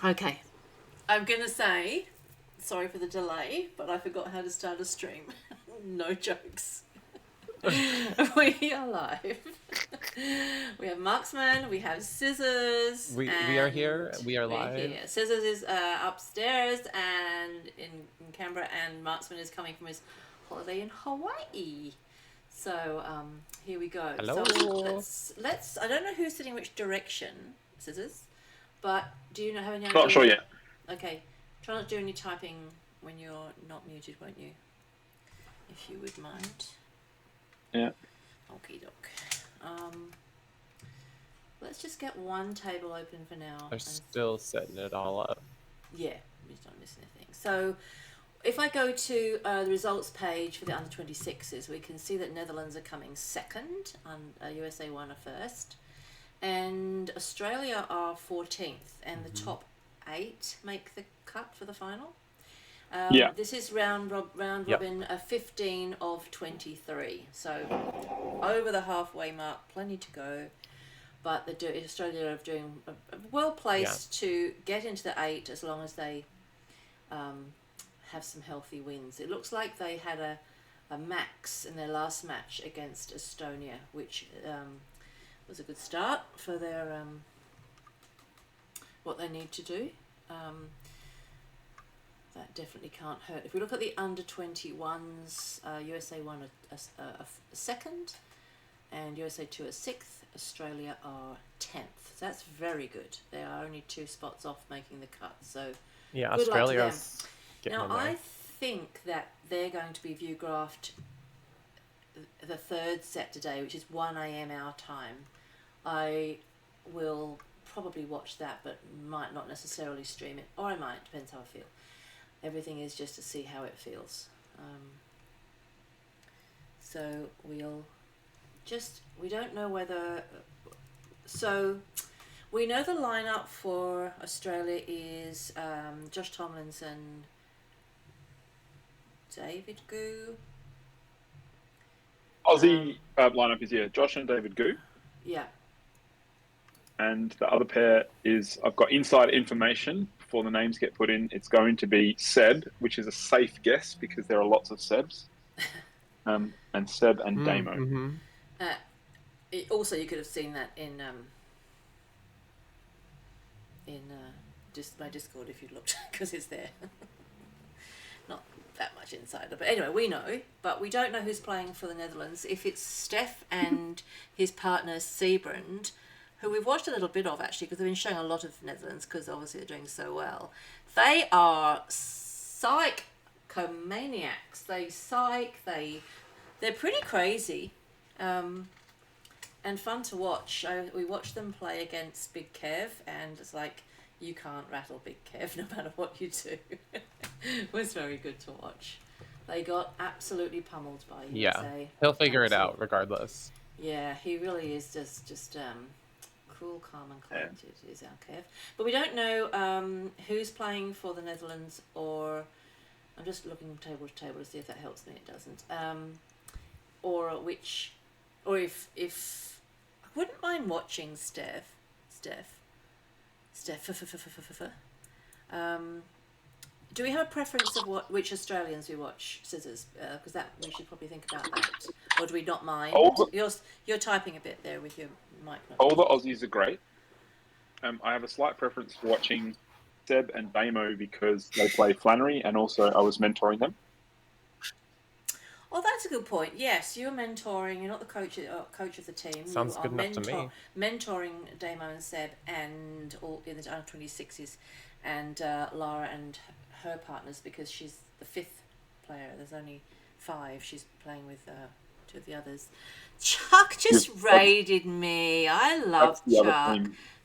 Okay. I'm going to say, sorry for the delay, but I forgot how to start a stream. No jokes. We are live. We have Marksman, we have Scissors. We are here. We are we're live. here. Scissors is upstairs and in Canberra, and Marksman is coming from his holiday in Hawaii. So here we go. Hello. So let's. I don't know who's sitting which direction, Scissors, but do you have any idea? Not sure yet. Okay. Try not to do any typing when you're not muted, won't you? If you would mind. Yeah. Okie doke. Let's just get one table open for now. They're still setting it all up. Yeah, we just don't miss anything. So if I go to the results page for the under 26s, we can see that Netherlands are coming second, and USA 1 are first, and Australia are 14th, and the top 8 make the cut for the final. This is round robin, 15 of 23, so over the halfway mark, plenty to go. But Australia are doing well placed to get into the 8 as long as they have some healthy wins. It looks like they had a max in their last match against Estonia, which was a good start for their what they need to do. That definitely can't hurt. If we look at the under 21s, USA 1 are second, and USA 2 are 6th. Australia are 10th. So that's very good. They are only 2 spots off making the cut. So yeah, good Australia's luck to them. Now I think that they're going to be view graphed the third set today, which is 1 a.m. our time. I will probably watch that, but might not necessarily stream it, or I might, depends how I feel. Everything is just to see how it feels. So we don't know whether, so we know the lineup for Australia is Josh Tomlinson, David Gu. Aussie lineup is Josh and David Gu. Yeah. And the other pair is, I've got inside information before the names get put in. It's going to be Seb, which is a safe guess because there are lots of Sebs. And Seb and Damo. Mm-hmm. Also, you could have seen that in just my Discord if you'd looked, because it's there. Not that much insider, but anyway, we know, but we don't know who's playing for the Netherlands. If it's Steph and his partner Seabrand, who we've watched a little bit of actually, because they've been showing a lot of Netherlands because obviously they're doing so well. They are psychomaniacs. They're pretty crazy. And fun to watch. We watched them play against Big Kev, and it's like, you can't rattle Big Kev no matter what you do. It was very good to watch. They got absolutely pummeled by USA. He'll figure it out regardless. Yeah, he really is just cool, calm and collected is our Kev. But we don't know who's playing for the Netherlands, or I'm just looking table to table to see if that helps me. It doesn't. Or if I wouldn't mind watching Steph. Do we have a preference of which Australians we watch, Scissors? Because that we should probably think about that. Or do we not mind? You're typing a bit there with your mic. All the Aussies are great. I have a slight preference for watching Seb and Damo because they play Flannery, and also I was mentoring them. Oh, that's a good point. Yes, you're mentoring. You're not the coach of the team. Sounds good enough to me. Mentoring Damo and Seb, and all in the under 26s, and Lara and her partners, because she's the 5th player. There's only 5. She's playing with 2 of the others. Chuck just raided me. I love Chuck.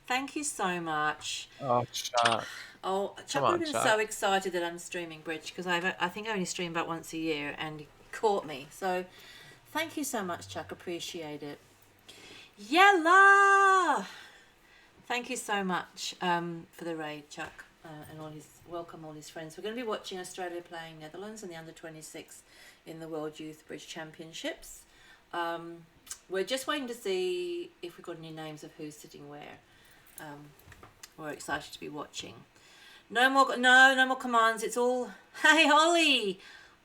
Thank you so much. Oh, Chuck. Oh, Chuck would have been so excited that I'm streaming Bridge, because I think I only stream about once a year, and caught me. So thank you so much, Chuck. Appreciate it. Yella! Thank you so much for the raid, Chuck, and welcome all his friends. We're going to be watching Australia playing Netherlands in the under 26 in the World Youth Bridge Championships. We're just waiting to see if we've got any names of who's sitting where. We're excited to be watching. No more commands. It's all, hey, Ollie.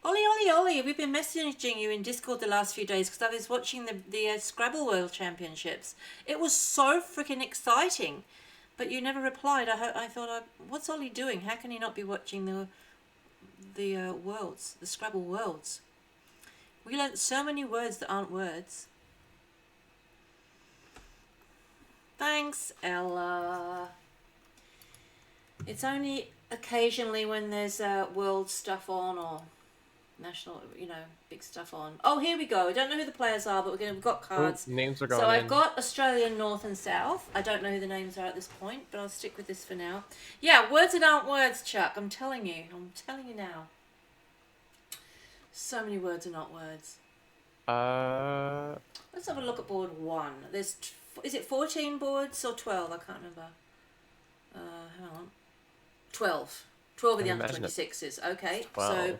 Ollie, we've been messaging you in Discord the last few days because I was watching the Scrabble World Championships. It was so freaking exciting, but you never replied. I thought, what's Ollie doing? How can he not be watching the worlds, the Scrabble Worlds? We learnt so many words that aren't words. Thanks, Ella. It's only occasionally when there's world stuff on or national, big stuff on. Oh, here we go. I don't know who the players are, but we've got cards. Names are going So I've in. got Australian North and South. I don't know who the names are at this point, but I'll stick with this for now. Yeah, words that aren't words, Chuck. I'm telling you now. So many words are not words. Let's have a look at board 1. Is it 14 boards or 12? I can't remember. Hang on. 12. 12 of the under 26s. Okay, 12. so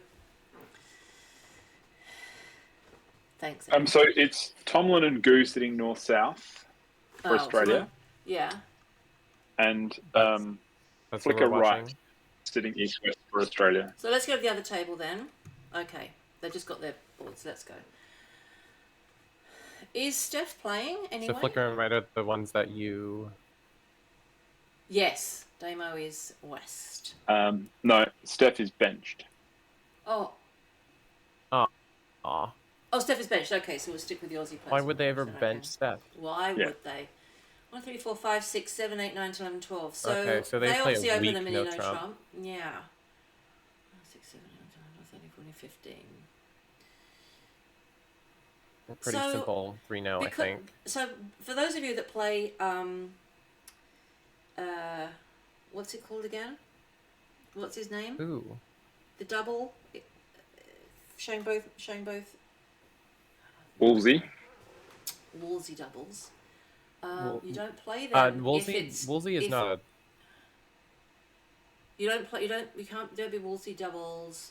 thanks. So it's Tomlin and Goo sitting north-south for Australia. Yeah. And That's what Flicker we're right watching. sitting east-west for Australia. So let's go to the other table then. Okay, they've just got their boards. Let's go. Is Steph playing anyway? So Flicker and Right are the ones that you... Yes, Damo is west. No, Steph is benched. Oh, Aw. Steph is benched. Okay, so we'll stick with the Aussie players. Why would they ever bench Steph? Why would they? 1, 3, 4, 5, 6, 7, 8, 9, 10, 11, 12. So, Okay, so they play obviously a open weak them in no no trump. trump. Yeah. 6, 7, 8, 9, 10, 11, 13, 14, 15. Pretty simple 3-0, I think. So for those of you that play, what's it called again? What's his name? Ooh. The double, showing both. Woolsey. Wolsey doubles. You don't play them. Woolsey is not a... You don't play. Don't be Wolsey doubles.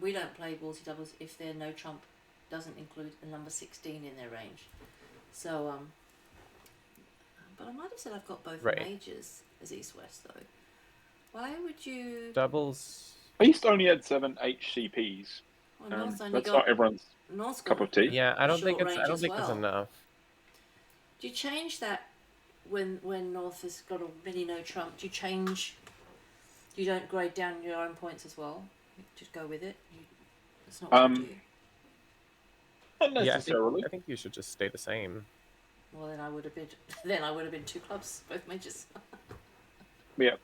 We don't play Wolsey doubles if their no trump doesn't include a number 16 in their range. So, but I might have said I've got both majors as East-West though. Why would you... Doubles... East only had 7 HCPs. Well, that's not everyone's cup of tea. Yeah, I don't think it's enough. Do you change that when North has got a mini no trump? Do you change... You don't grade down your own points as well? You just go with it? That's not what you do. Not necessarily. Yeah, I think you should just stay the same. Well, then I would have been 2 clubs, both majors. Yep.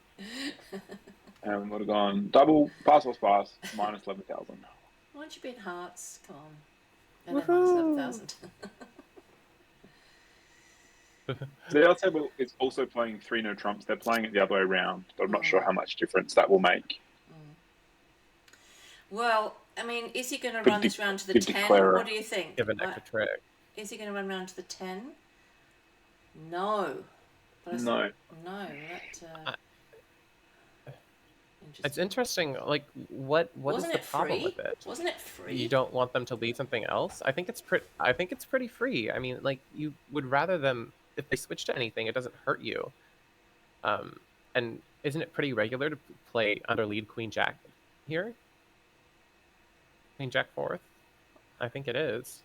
Would have gone double, pass, minus 11,000. Why don't you be in hearts? Come on. And then minus 11,000. The other table is also playing 3 no trumps. They're playing it the other way around, but I'm not sure how much difference that will make. Well, I mean, is he going to run this round to the 10? What do you think? Give an extra trick. Is he going to run round to the 10? No. No. It's interesting. Like, what is the problem with it? Wasn't it free? You don't want them to lead something else? I think it's pretty free. I mean, like, you would rather them, if they switch to anything, it doesn't hurt you. And isn't it pretty regular to play under lead Queen Jack here? Queen Jack 4th? I think it is.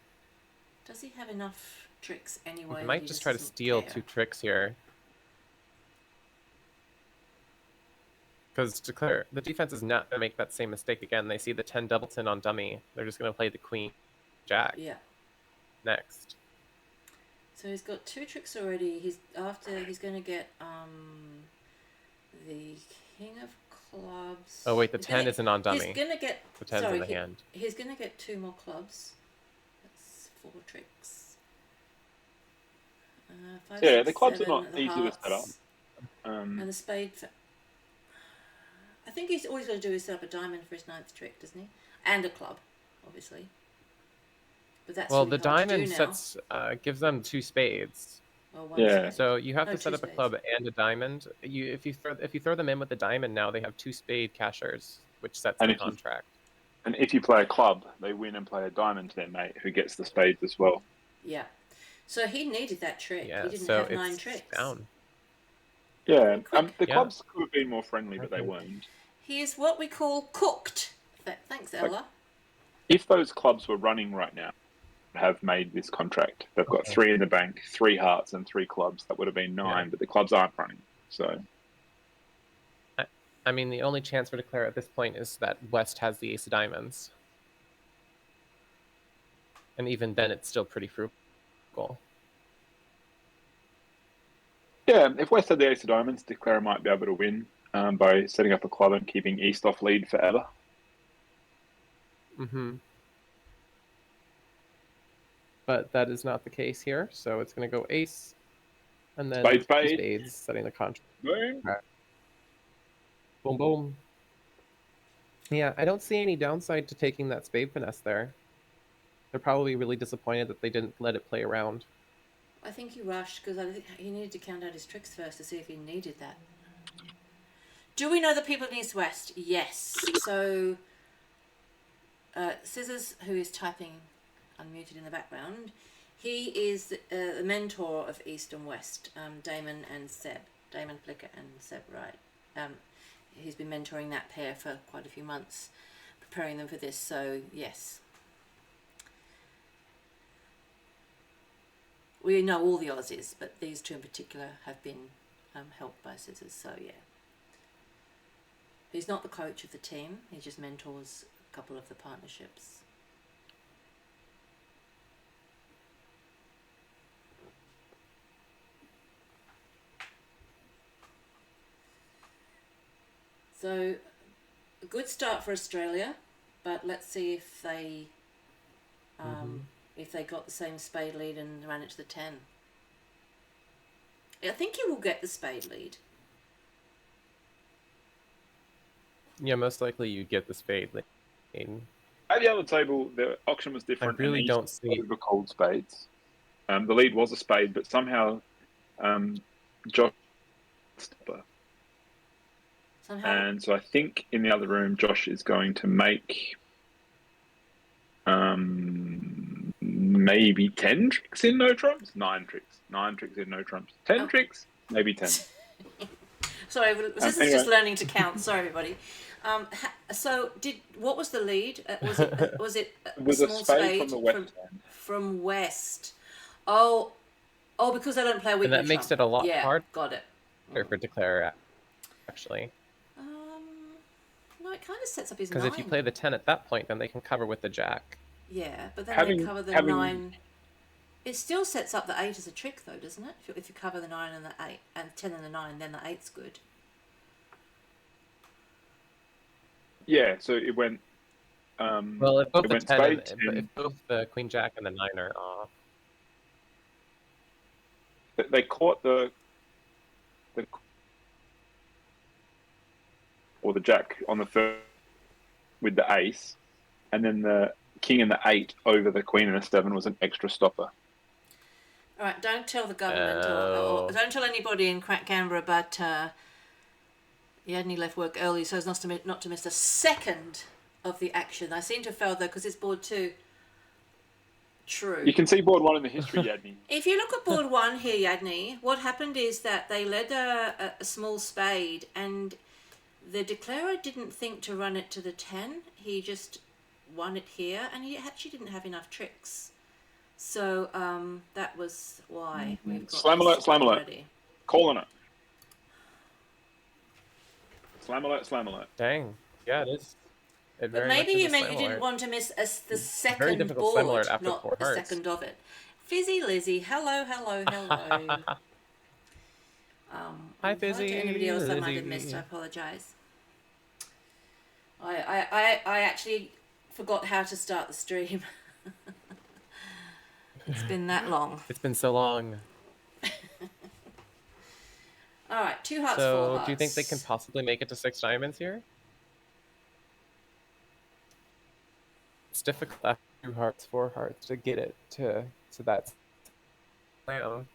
Does he have enough tricks anyway? He might just try to steal 2 tricks here. Because, to clear, the defense is not going to make that same mistake again. They see the 10 doubleton on dummy. They're just going to play the Queen Jack next. So he's got 2 tricks already. He's going to get the King of Clubs. Oh wait, the 10 isn't on dummy. He's going to get... The 10's in the hand. He's going to get 2 more clubs. That's 4 tricks. 5, Yeah, 6, the clubs 7, are not easy to set up. And the spade... I think he's always got to do is set up a diamond for his 9th trick, doesn't he? And a club, obviously. But that's well, really the hard diamond to do now. sets gives them 2 spades. Well, Yeah. So you have to 2 set up a spades. club and a diamond. If you throw them in with the diamond now, they have 2 spade cashers, which sets the contract. And if you play a club, they win and play a diamond to their mate, who gets the spades as well. Yeah. So he needed that trick. Yeah, He didn't so have 9 it's tricks. down. Yeah, Quick. the Yeah. clubs could have been more friendly, but they Okay. weren't. He is what we call cooked. Thanks, Ella. If those clubs were running right now, have made this contract. They've got 3 in the bank, 3 hearts, and 3 clubs. That would have been 9, Yeah. but the clubs aren't running. So, I mean, the only chance for declare at this point is that West has the ace of diamonds. And even then, it's still pretty frugal. yeah, if West had the ace of diamonds, Declare might be able to win by setting up a club and keeping East off lead forever. Mm-hmm. But that is not the case here, so it's going to go ace, and then Spade, two spade. spades, setting the contract. Boom. Boom, boom. Yeah, I don't see any downside to taking that spade finesse there. They're probably really disappointed that they didn't let it play around. I think he rushed because I think he needed to count out his tricks first to see if he needed that. Do we know the people in East West? Yes. So, Scissors, who is typing unmuted in the background, he is the mentor of East and West, Damon and Seb. Damon Plicker and Seb Wright. He's been mentoring that pair for quite a few months, preparing them for this, so yes. We know all the Aussies, but these two in particular have been helped by Scissors, so yeah. He's not the coach of the team, he just mentors a couple of the partnerships. So, a good start for Australia, but let's see if they got the same spade lead and ran it to the 10. I think he will get the spade lead. Yeah, most likely you get the spade lead. At the other table, the auction was different. I really and don't see overcalled spades. The lead was a spade, but somehow Josh stopper. Somehow. And so I think in the other room, Josh is going to make maybe 10 tricks in no trumps. 9 tricks. 9 tricks in no trumps. 10 tricks, maybe 10. Sorry, this is just learning to count. Sorry, everybody. So, what was the lead? Was it was a small a spade spade from the west end. From West? Oh, because they don't play a weekly and that makes it a lot harder. Got it. For Declare, actually. No, it kind of sets up his 9. Because if you play the 10 at that point, then they can cover with the jack. Yeah, but then they cover the 9. It still sets up the 8 as a trick, though, doesn't it? If you cover the 9 and the 8, and 10 and the 9, then the 8's good. Yeah, so it went. Well, if both the 10 spade, if both the Queen Jack and the 9 are off. They caught the jack on the third with the ace, and then the king and the 8 over the queen and a 7 was an extra stopper. All right, don't tell the government or don't tell anybody in Canberra, but Yadney left work early so as not to miss a second of the action. I seem to have failed though because it's board 2. True. You can see board 1 in the history, Yadney. If you look at board 1 here, Yadney, what happened is that they led a small spade and the declarer didn't think to run it to the 10. He just won it here and he actually didn't have enough tricks. So that was why we've got Slam alert, slam alert. Ready. Calling it. Slam alert, slam alert. Dang. Yeah, it is. But maybe you meant you didn't want to miss the second board, not the second of it. Fizzy Lizzie, hello. Hi, Fizzy. To anybody else I might have missed, I apologise. I actually forgot how to start the stream. It's been that long. It's been so long. All right, 2 hearts, 4 So, hearts. do you think they can possibly make it to 6 diamonds here? It's difficult after 2 hearts, 4 hearts to get it to that. So,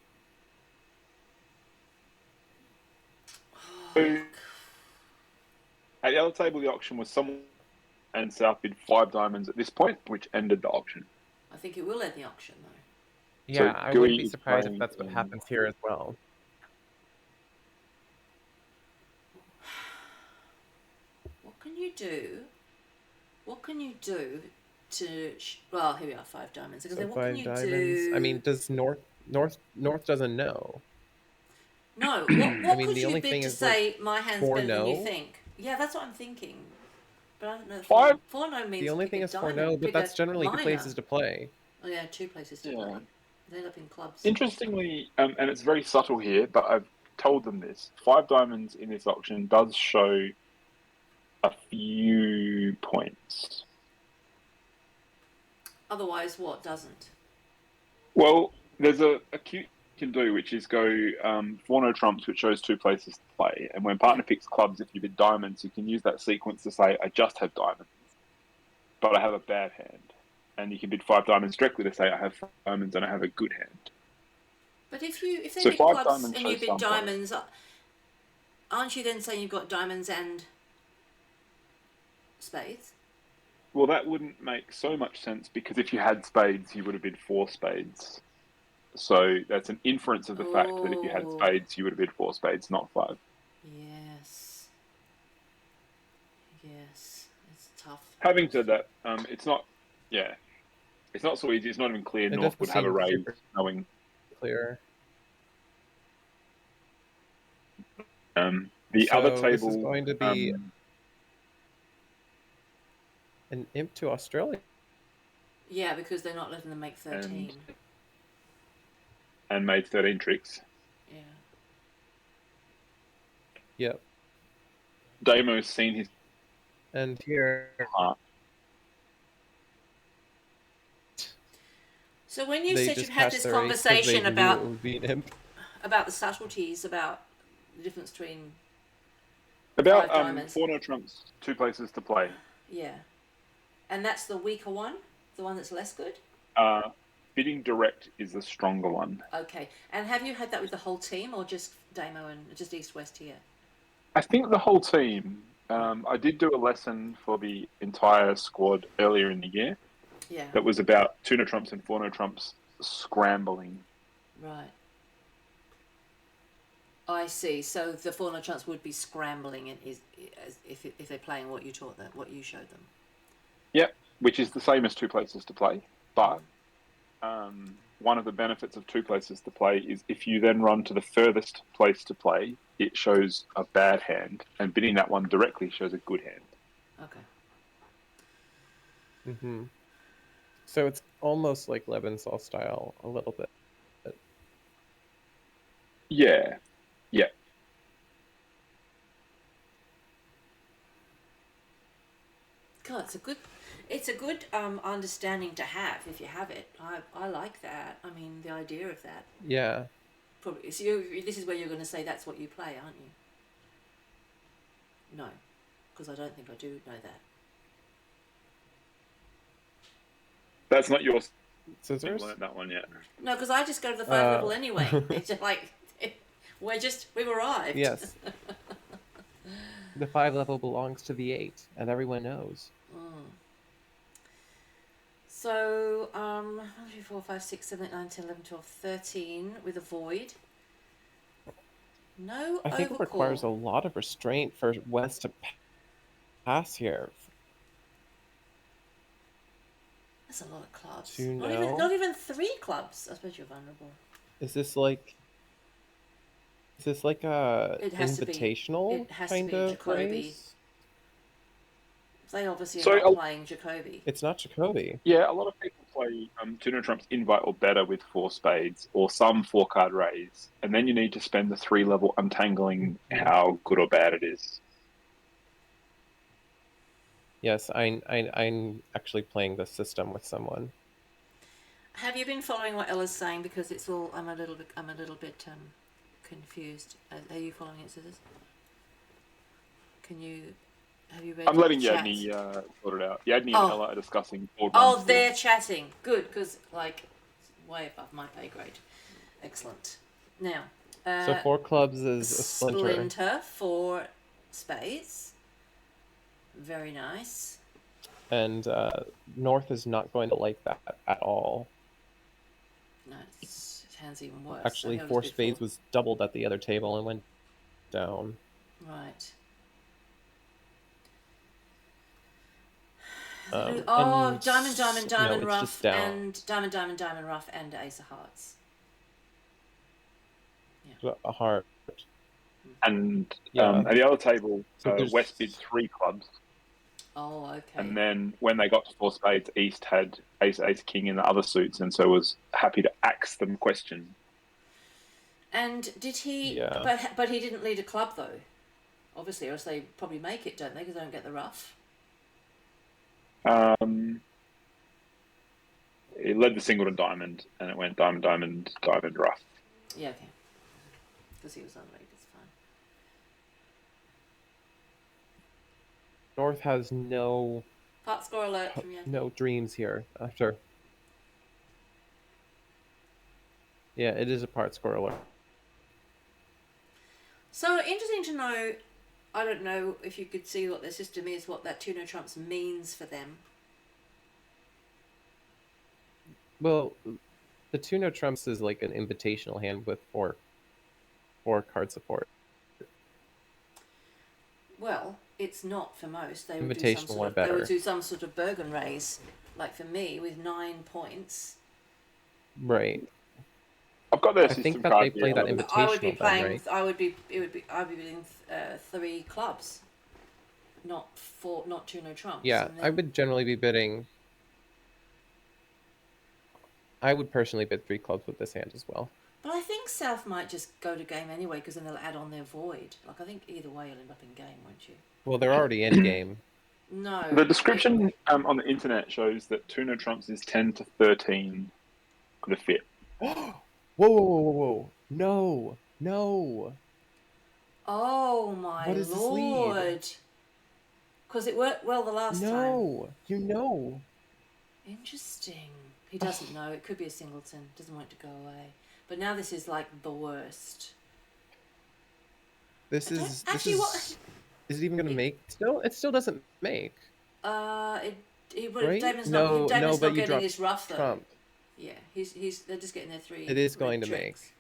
at the other table, the auction was someone and South bid 5 diamonds at this point, which ended the auction. I think it will end the auction, though. Yeah, So I wouldn't be surprised if that's what happens here as well. you do? What can you do to? Well, here we are, 5 diamonds. Because So then what can 5 you diamonds. do? I mean, does North doesn't know? No. What I what mean, could the you only bid thing to is like say my hand's 4 better than you no. think? Yeah, that's what I'm thinking. But I don't know. 5. 4 no The means only pick thing a is 4 diamond. no, but Pick that's a generally 2 minor. places to play. Oh yeah, 2 places to Yeah. play. They end up in clubs. Interestingly, and it's very subtle here, but I've told them this. 5 diamonds in this auction does show a few points. Otherwise, what doesn't? Well, there's a cute you can do, which is go 4 no trumps, which shows 2 places to play. And when partner picks clubs, if you bid diamonds, you can use that sequence to say, I just have diamonds, but I have a bad hand. And you can bid 5 diamonds directly to say, I have 5 diamonds and I have a good hand. But if they So bid 5 clubs diamonds and you shows bid some points. diamonds, aren't you then saying you've got diamonds and spades? Well, that wouldn't make so much sense because if you had spades, you would have bid 4 spades. So that's an inference of the fact that if you had Oh. spades, you would have bid 4 spades, not 5. Yes. Yes. It's tough. Having said that, it's not so easy. It's not even clear It North doesn't would have a seem raise knowing clear. the other So this is table. going to be an imp to Australia. Yeah, because they're not letting them make 13. And made 13 tricks. Yeah. Yep. Damo's seen his And here, heart. So when you they said just you've had cashed this their ace 'cause they conversation knew about it would be an imp. the subtleties, about the difference between About 5 diamonds. 4 no trumps, 2 places to play. Yeah. And that's the weaker one? The one that's less good? Bidding direct is the stronger one. Okay. And have you had that with the whole team or just Damo and just East West here? I think the whole team. I did do a lesson for the entire squad earlier in the year. Yeah. That was about 2 no trumps and 4 no trumps scrambling. Right. I see. So the 4 no chance would be scrambling if they're playing what you taught them, what you showed them. Yep, which is the same as 2 places to play. But one of the benefits of 2 places to play is if you then run to the furthest place to play, it shows a bad hand, and bidding that one directly shows a good hand. Okay. Mm-hmm. So it's almost like Lebensaw style, a little bit. Yeah. God, it's a good understanding to have if you have it. I like that. I mean, the idea of that. Yeah. Probably. So this is where you're going to say that's what you play, aren't you? No, because I don't think I do know that. That's not your Scissors? I haven't learned that one yet. No, because I just go to the 5 level anyway. It's just like we've arrived. Yes. The 5 level belongs to the 8, and everyone knows. So 1, 2, 3, 4, 5, 6, 7, 8, 9, 10, 11, 12, 13 with a void. No I think it requires a lot of restraint for West to pass here. That's a lot of clubs. To Not even 3 clubs. I suppose you're vulnerable. Is this like a It has invitational it has kind to be of Jacoby. race? They obviously are not playing Jacoby. It's not Jacoby. Yeah, a lot of people play 2 no trumps invite or better with 4 spades or some 4-card raise, and then you need to spend the 3 level untangling how good or bad it is. Yes, I'm actually playing this system with someone. Have you been following what Ella's saying? Because it's all I'm a little bit confused. Are you following it, Scissors? Have you read? I'm letting the Yadni sort it out. Yadni and Ella are discussing board Oh, runs they're chatting. Good, because it's way above my pay grade. Excellent. Now. So 4 clubs is a splinter. Splinter, 4 spades. Very nice. And North is not going to like that at all. No, his hand's even worse. Actually, 4 spades was doubled at the other table and went down. Right. Oh, And diamond, diamond, no, diamond, it's just rough, down. and diamond, diamond, diamond, rough, and ace of hearts. A heart. And Yeah. at the other table, So there's West bid 3 clubs. Oh, okay. And then when they got to 4 spades, East had ace, ace, king in the other suits, and so was happy to axe them question. And did he? Yeah. But he didn't lead a club though, obviously, or else they probably make it, don't they? Because they don't get the rough. It led the single to diamond, and it went diamond, diamond, diamond, rough. Yeah, okay. Because he was unrated, it's fine. North has no Part score alert from Yankee. no dreams here after. Yeah, it is a part score alert. So interesting to know. I don't know if you could see what their system is, what that 2 no trumps means for them. Well, the 2 no trumps is like an invitational hand with four card support. Well, it's not for most. They would do some sort of Bergen raise, like for me with 9 points. Right. I've got their I system think that card they play here. that invitational. I would be playing. Then, right? I'd be bidding 3 clubs, not 2 no trumps. Yeah, then, I would generally be bidding. I would personally bid 3 clubs with this hand as well. But I think South might just go to game anyway because then they'll add on their void. Like I think either way you'll end up in game, won't you? Well, they're already in game. No. The description on the internet shows that 2 no trumps is 10 to 13 the fit. Whoa. No. Oh my what is lord. Because it worked well the last time. No, you know. Interesting. He doesn't know. It could be a singleton. Doesn't want it to go away. But now this is like the worst. This is Is it even going to make? Still, it still doesn't make. Right? Damon's not getting his rough though. Trump. Yeah, they're just getting their 3. It is going to tricks.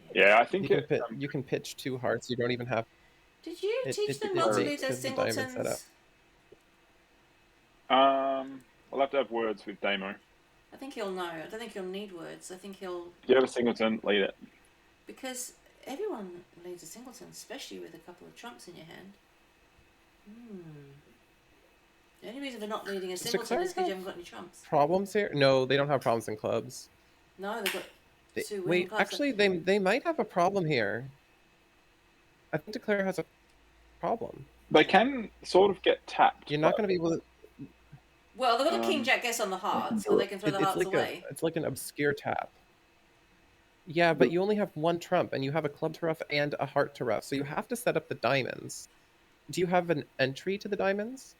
make. Yeah, I think you can pitch 2 hearts. You don't even have. Did you teach them not to lead their singletons? I'll have to have words with Damo. I think he'll know. I don't think he'll need words. I think he'll. If you have a singleton, lead it. Because everyone leads a singleton, especially with a couple of trumps in your hand. The only reason they're not leading a singleton is because you haven't got any trumps. Problems here? No, they don't have problems in clubs. No, they've got 2 wait, clubs. Actually, they might have a problem here. I think Declare has a problem. They can sort of get tapped. You're not going to be able to. Well, they've got a king jack guess on the hearts, so they can throw the hearts away. It's like an obscure tap. Yeah, but you only have 1 trump, and you have a club to rough and a heart to rough, so you have to set up the diamonds. Do you have an entry to the diamonds?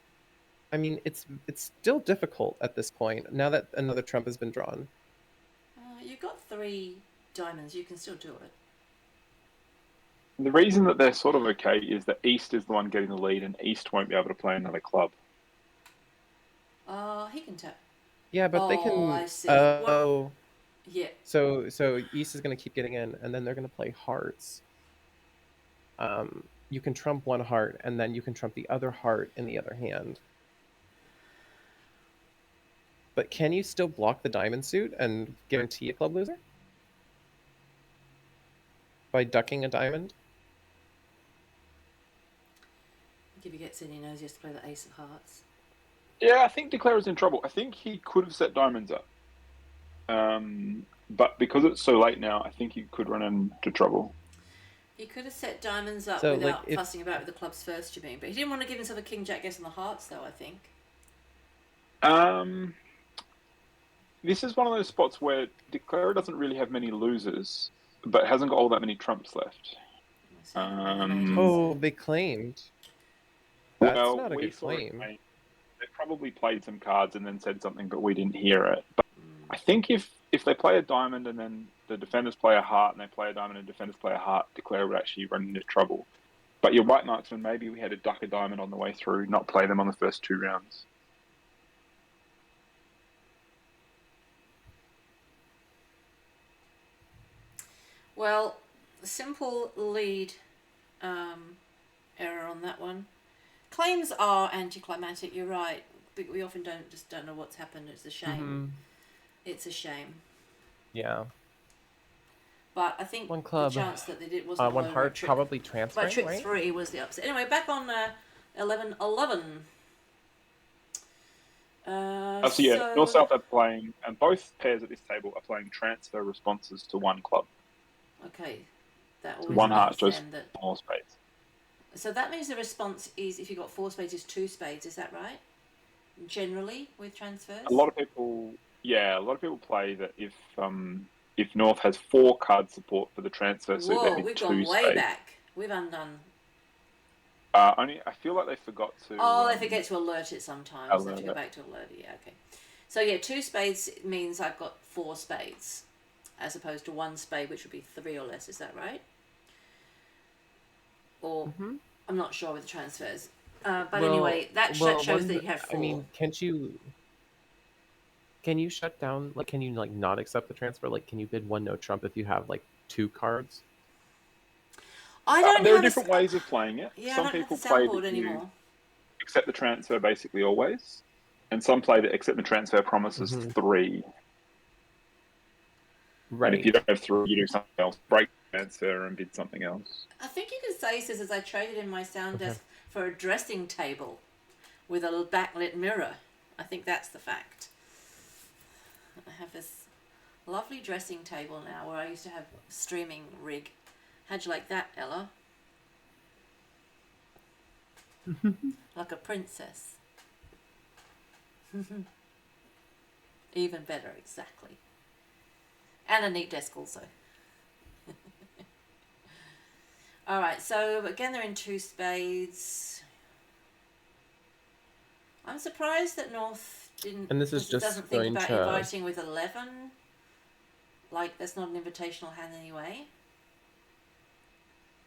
I mean, it's still difficult at this point, now that another trump has been drawn. You've got 3 diamonds, you can still do it. The reason that they're sort of okay is that East is the one getting the lead, and East won't be able to play another club. He can tap. Yeah, but they can. I see. Yeah. So East is going to keep getting in, and then they're going to play hearts. You can trump 1 heart, and then you can trump the other heart in the other hand. But can you still block the diamond suit and guarantee a club loser? By ducking a diamond? If he gets in, he knows he has to play the ace of hearts. Yeah, I think Declare is in trouble. I think he could have set diamonds up. But because it's so late now, I think he could run into trouble. He could have set diamonds up without fussing about with the clubs first, you mean? But he didn't want to give himself a king jack guess on the hearts, though, I think. This is one of those spots where Declare doesn't really have many losers, but hasn't got all that many trumps left. They claimed. That's not a good claim. They probably played some cards and then said something, but we didn't hear it. But I think if they play a diamond and then the defenders play a heart and they play a diamond and defenders play a heart, Declare would actually run into trouble. But you're right, Marksman, maybe we had to duck a diamond on the way through, not play them on the first 2 rounds. Well, simple lead error on that one. Claims are anticlimactic, you're right. we often don't know what's happened. It's a shame. Mm-hmm. It's a shame. Yeah. But I think One the club. chance that they didn't One blow heart trick, probably by transferring, trick right? 3 was the upset. Anyway, back on 11-11. So yeah, North South are playing, and both pairs at this table are playing transfer responses to one club. Okay, that So always one means heart shows then that. 4 spades. So that means the response is, if you've got 4 spades, is 2 spades. Is that right? Generally with transfers. A lot of people play that if North has 4 card support for the transfer suit, Whoa, they need we've 2 gone way spades. back. We've undone. I feel like they forgot to. Oh, they forget to alert it sometimes. They have to go it. back to alert it. Yeah, okay. So yeah, 2 spades means I've got 4 spades, as opposed to 1 spade, which would be 3 or less. Is that right? Or Mm-hmm. I'm not sure with the transfers. But Well, anyway, that shows that you have 4. I mean, can you shut down, like, can you, like, not accept the transfer? Like, can you bid 1 no trump if you have, like, 2 cards? I don't There are have different ways of playing it. Yeah, Some I don't have people the play soundboard that you anymore. accept the transfer basically always, and some play that accept the transfer promises Mm-hmm. 3. Right. And if you don't have 3, you do something else, break the transfer and bid something else. I think you could say, says, as I traded in my sound Okay. desk for a dressing table with a backlit mirror. I think that's the fact. I have this lovely dressing table now where I used to have a streaming rig. How'd you like that, Ella? Like a princess. Even better, exactly. And a neat desk also. Alright, so again they're in 2 spades. I'm surprised that North didn't, And this is just doesn't think going about to... inviting with 11. Like, that's not an invitational hand anyway.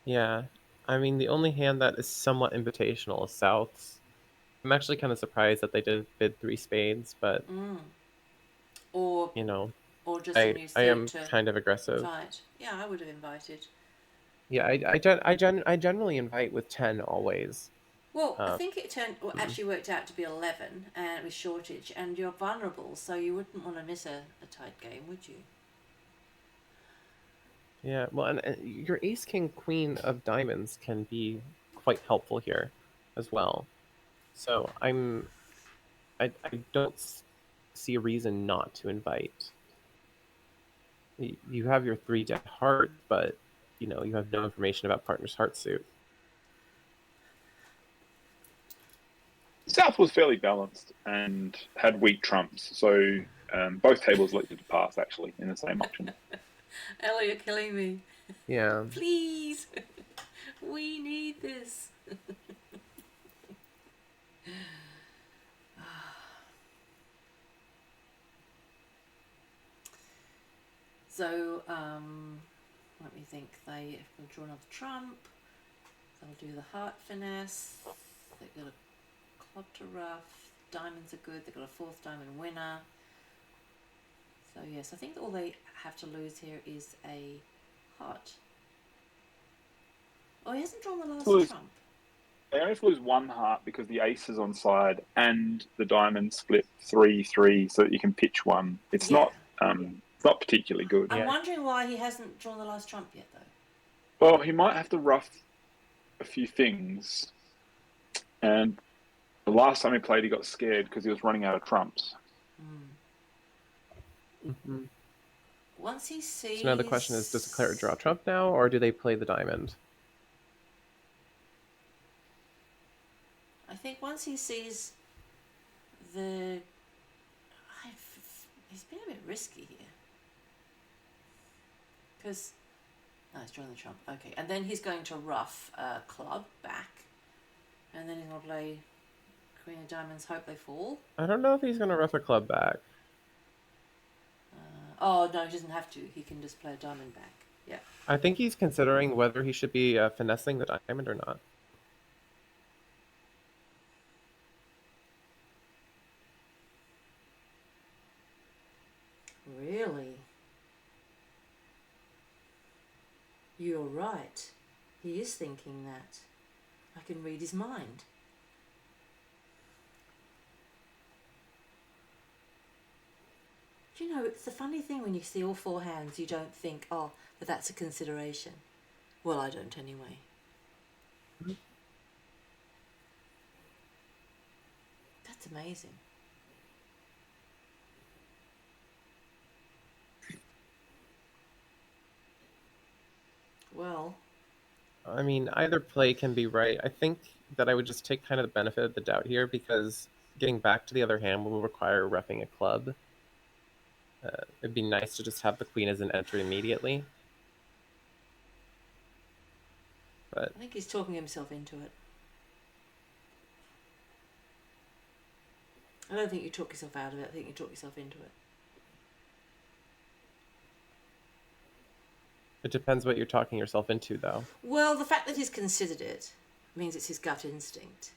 Yeah. I mean, the only hand that is somewhat invitational is South's. I'm actually kind of surprised that they did bid 3 spades, but, Or you know, or just a new I am suit to kind of aggressive. invite. Yeah, I would have invited. Yeah, I generally invite with 10 always. Well, I think it actually worked out to be 11 and with shortage, and you're vulnerable, so you wouldn't want to miss a tight game, would you? Yeah, well, and your ace, king, queen of diamonds can be quite helpful here as well. So I don't see a reason not to invite. You have your 3 dead heart, but, you know, you have no information about partner's heart suit. South was fairly balanced and had weak trumps, so both tables elected to pass actually in the same option. Ella, you're killing me. Yeah. Please. We need this. So, let me think. They have drawn another trump. They'll do the heart finesse. They've got a club to rough. Diamonds are good. They've got a 4th diamond winner. So yes, I think all they have to lose here is a heart. Oh, he hasn't drawn the last trump. They only have to lose 1 heart because the ace is on side and the diamond split 3-3, so that you can pitch 1. It's not particularly good. I'm wondering why he hasn't drawn the last trump yet, though. Well, he might have to rough a few things, and the last time he played, he got scared because he was running out of trumps. Mm-hmm. Once he sees... So now the question is, does the player draw a trump now, or do they play the diamond? I think once he sees the... He's been a bit risky here. Because... No, he's drawing the trump. Okay, and then he's going to rough club back. And then he's going to play Queen of Diamonds, hope they fall. I don't know if he's going to rough a club back. Oh, no, he doesn't have to. He can just play a diamond back. Yeah. I think he's considering whether he should be finessing the diamond or not. Really? You're right. He is thinking that. I can read his mind. You know, it's the funny thing when you see all four hands, you don't think, oh, but that's a consideration. Well, I don't anyway. That's amazing. Well, I mean, either play can be right. I think that I would just take kind of the benefit of the doubt here because getting back to the other hand will require roughing a club. It'd be nice to just have the queen as an entry immediately. But I think he's talking himself into it. I don't think you talk yourself out of it. I think you talk yourself into it. it depends what you're talking yourself into, though. Well, the fact that he's considered it means it's his gut instinct.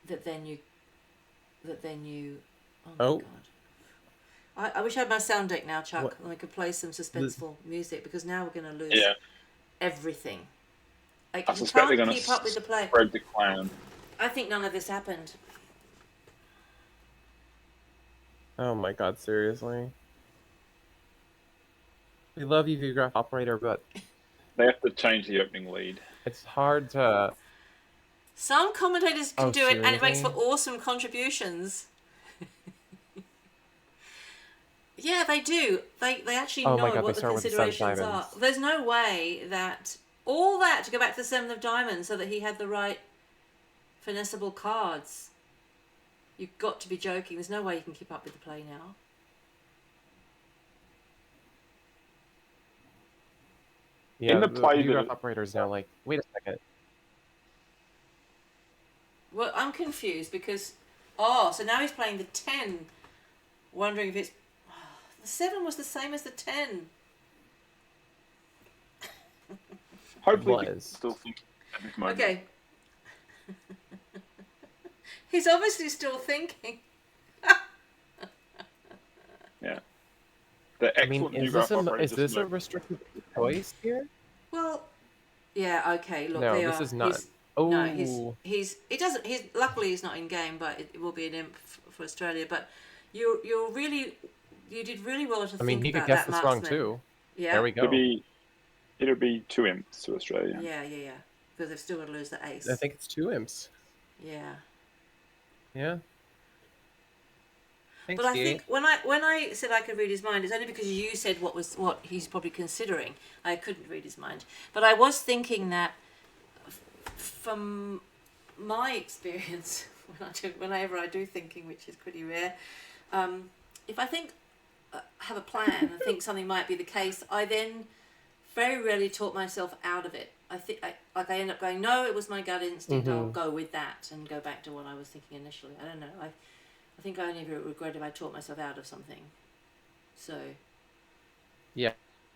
That then you. Oh my god! I wish I had my sound deck now, Chuck, and we could play some suspenseful music because now we're going to lose everything. Like, I suspect they're going to keep up with the play. spread the clown. I think none of this happened. Oh my god, seriously? We love you, Viewgraph Operator, but They have to change the opening lead. it's hard to... Some commentators can do it, and it makes for seriously? awesome contributions. Yeah, they do. They actually Oh know my God, what they the start with the seven of considerations are. diamonds. There's no way that all that to go back to the seven of diamonds so that he had the right finessable cards. You've got to be joking. There's no way you can keep up with the play now. Yeah, In the play Viewgraph that- Operator is now like, wait a second. Well, I'm confused because so now he's playing the 10, wondering if it's the 7 was the same as the 10. Hopefully, Was. he's still thinking at this moment. Okay. He's obviously still thinking. Yeah. The I mean, excellent is Viewgraph this a, Operator is just this a moved. restricted choice here? Well, yeah, okay. Look, No, they this are. is not. He's, Oh, no, he's. He doesn't. He's luckily he's not in game, but it will be an imp for Australia. But you did really well to I mean, think he could about guess that this wrong marksman. too. Yeah. There we go. It'll be 2 imps to Australia. Yeah. Because they've still got to lose the ace. I think it's 2 imps. Yeah. Yeah. Thanks, But I DA. think when I said I could read his mind, it's only because you said what he's probably considering. I couldn't read his mind, but I was thinking that from my experience, whenever I do thinking, which is pretty rare, if I think have a plan and think something might be the case, I then very rarely talk myself out of it. I think I end up going, no, it was my gut instinct. I'll go with that and go back to what I was thinking initially. I don't know. I think I only regret if I taught myself out of something. So Yeah.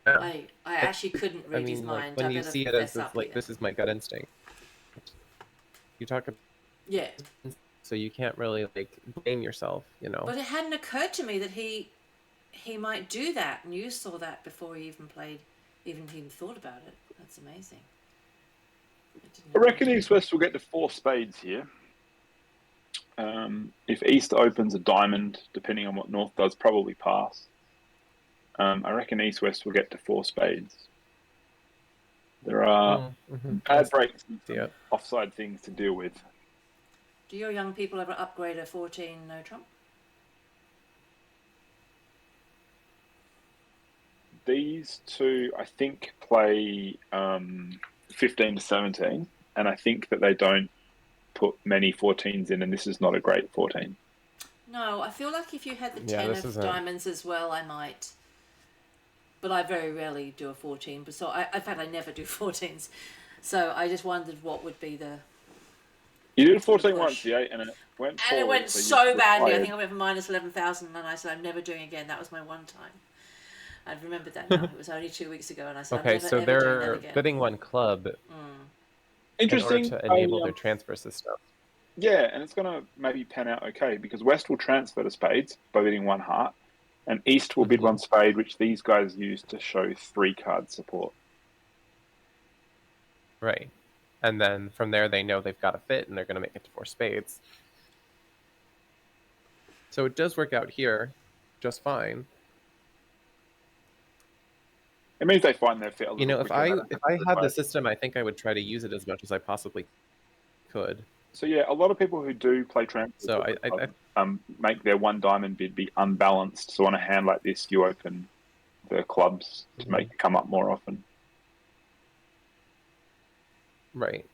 I actually couldn't read his like, mind. when I you better see it fess as up like, here. this is my gut instinct. You talk about, Yeah. so you can't really like blame yourself, you know. But it hadn't occurred to me that he might do that, and you saw that before he even played, even thought about it. That's amazing. I reckon East West will get to 4 spades here. If East opens a diamond, depending on what North does, probably pass. I reckon East West will get to 4 spades. There are bad breaks and offside things to deal with. Do your young people ever upgrade a 14 no trump? These two, I think, play 15 to 17, and I think that they don't put many 14s in, and this is not a great 14. No, I feel like if you had the Yeah, 10 this of isn't- diamonds as well, I might. But I very rarely do a 14. But in fact, I never do 14s. So I just wondered what would be the. You did a 14 Push. once, yeah, and it went forward. And it went so you so badly. I retired. think I went for minus 11,000, and I said I'm never doing again. That was my one time. I've remembered that now. It was only 2 weeks ago, and I said Okay, I'm never, so ever doing that they're again. bidding 1 club Interesting. in order to enable their transfer system. Yeah, and it's going to maybe pan out okay because West will transfer to spades by bidding 1 heart, and East will bid 1 spade, which these guys use to show 3 card support. Right. And then from there, they know they've got a fit, and they're going to make it to 4 spades. So it does work out here. just fine. It means they find their fit a You little know, quicker. if I had the system, I think I would try to use it as much as I possibly could. So yeah, a lot of people who do play transfers So at the club, make their one diamond bid be unbalanced. So on a hand like this, you open the clubs to make it come up more often. Right.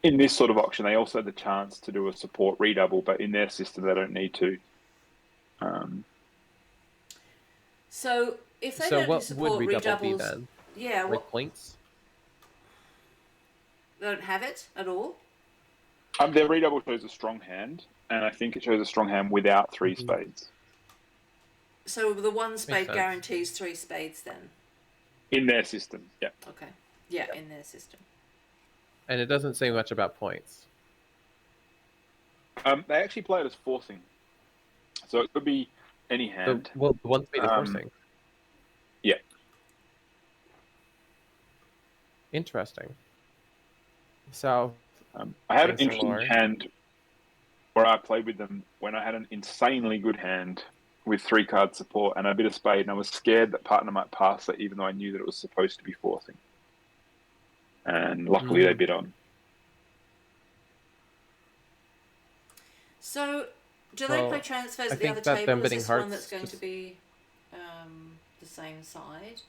In this sort of auction, they also have the chance to do a support redouble, but in their system, they don't need to. So if they So don't what support would redouble be redoubles, then? yeah, Like points? they don't have it at all. Their redouble shows a strong hand, and I think it shows a strong hand without three spades. So the one spade Makes sense. guarantees three spades then? In their system, yeah. Okay. Yeah, in their system. And it doesn't say much about points. They actually play it as forcing. So it could be any hand. The one spade is forcing. Yeah. Interesting. So I had an interesting hand where I played with them when I had an insanely good hand with 3-card support and a bit of spade, and I was scared that partner might pass it, even though I knew that it was supposed to be forcing. And luckily they bid on. So, do they play transfers at the other table? Is this one that's going to be the same side?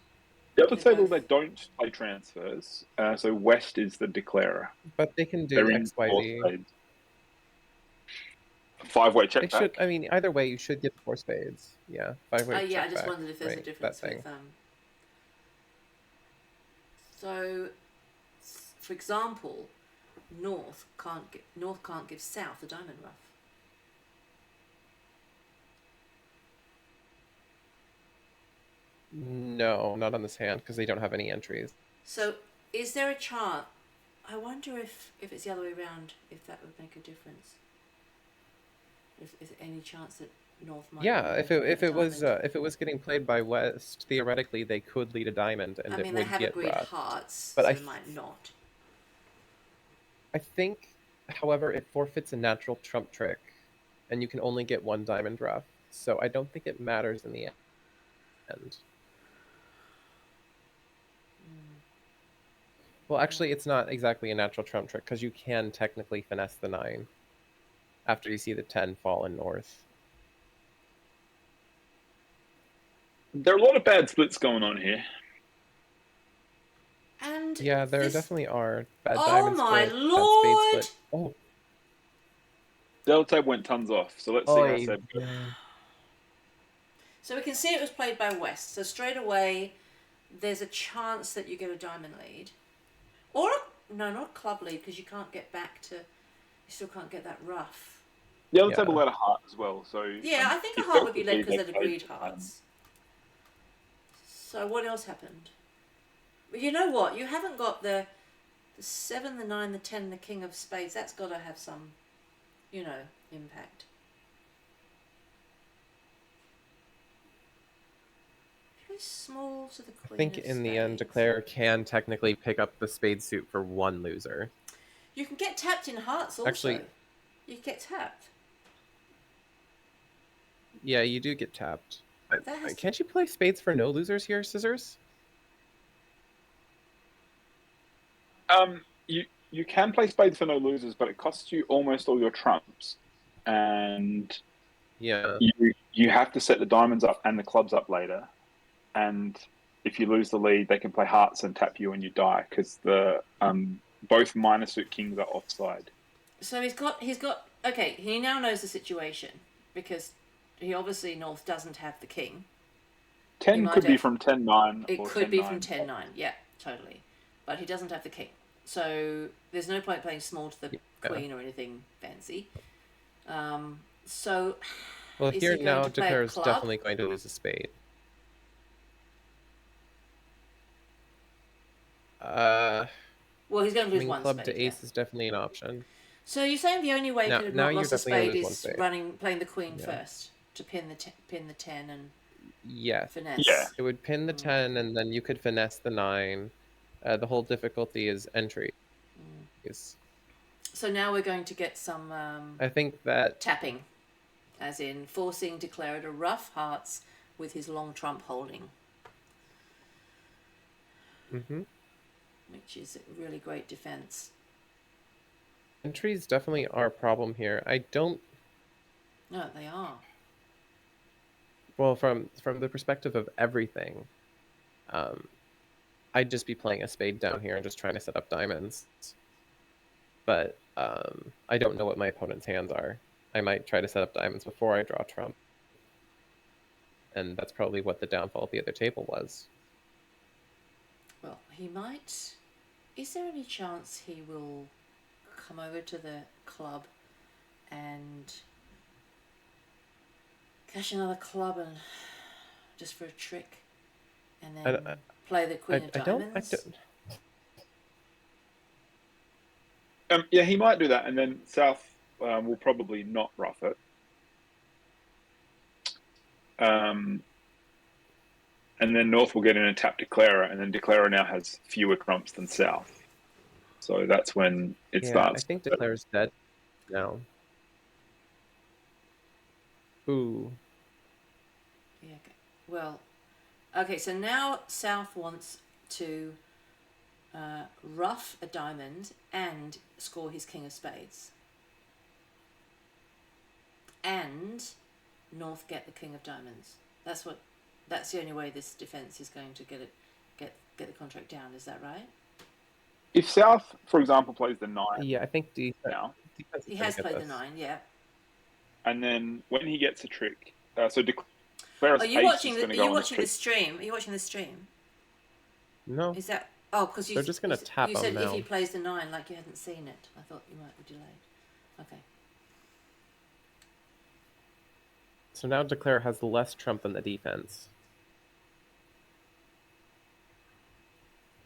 The other table, they don't play transfers. So West is the declarer. But they can do XYZ. 5-way check back. Should, I mean, either way, you should get 4 spades. Yeah, 5-way check back. Yeah, I just wondered if there's a difference with So, for example, North can't give South a diamond ruff. No, not on this hand because they don't have any entries. So, is there a chart? I wonder if it's the other way around, if that would make a difference. Is there any chance that North might? Yeah, if it was getting played by West, theoretically they could lead a diamond and it would get they have agreed roughed. hearts, but so they might not. I think, however, it forfeits a natural trump trick, and you can only get one diamond ruff. So I don't think it matters in the end. Well, actually, it's not exactly a natural trump trick because you can technically finesse the 9 after you see the 10 fall in North. There are a lot of bad splits going on here. And yeah, there definitely are. Bad oh diamond my split, lord! Bad spade split. Oh. Delta tab went tons off, so let's see how Seb goes. So we can see it was played by West. So straight away, there's a chance that you get a diamond lead. Or, no, not club lead, because you can't get back to, you still can't get that ruff. The other table led a heart as well, so... Yeah, I think a heart would be led because they'd agreed hearts. So what else happened? Well, you know what? You haven't got the 7, the 9, the 10, the king of spades. That's got to have some, impact. Small to the queen. I think in the end, declarer can technically pick up the spade suit for one loser. You can get tapped in hearts also. Actually, you get tapped. Yeah, you do get tapped. Can't you play spades for no losers here, Scissors? You can play spades for no losers, but it costs you almost all your trumps, and you have to set the diamonds up and the clubs up later. And if you lose the lead, they can play hearts and tap you and you die because the both minor suit kings are offside. So he's got okay. He now knows the situation because he obviously North doesn't have the king. 10 could be from 10-9. It could be from 10-9. Yeah, totally. But he doesn't have the king, so there's no point playing small to the queen or anything fancy. So well, here now declare is definitely going to lose a spade. Well, he's going to lose one club spade. To ace is definitely an option. So you're saying the only way you could have not lost a spade is playing the queen first to pin the 10 and finesse. Yeah, it would pin the 10 and then you could finesse the 9. The whole difficulty is entry. So now we're going to get some. I think that tapping as in forcing declarer to ruff hearts with his long trump holding, which is a really great defense. Entries definitely are a problem here. I don't. No, they are. Well, from the perspective of everything, I'd just be playing a spade down here and just trying to set up diamonds. But I don't know what my opponent's hands are. I might try to set up diamonds before I draw trump. And that's probably what the downfall of the other table was. Well, he might. Is there any chance he will come over to the club and cash another club and just for a trick, and then play the queen of diamonds? Yeah, he might do that, and then South will probably not ruff it. And then North will get in and tap Declarer, and then Declarer now has fewer trumps than South. So that's when it starts. I think Declarer's dead now. Ooh. Yeah, okay. Well, okay, so now South wants to ruff a diamond and score his king of spades. And North get the king of diamonds. That's the only way this defense is going to get the contract down. Is that right? If South, for example, plays the 9, yeah, I think now he has played the 9, yeah. And then when he gets a trick, so Declarer's Are you watching the stream? Are you watching the stream? No. Is that because they're just going to tap you said now. if he plays the 9, like you hadn't seen it. I thought you might be delayed. Okay. So now Declarer has less trump than the defense.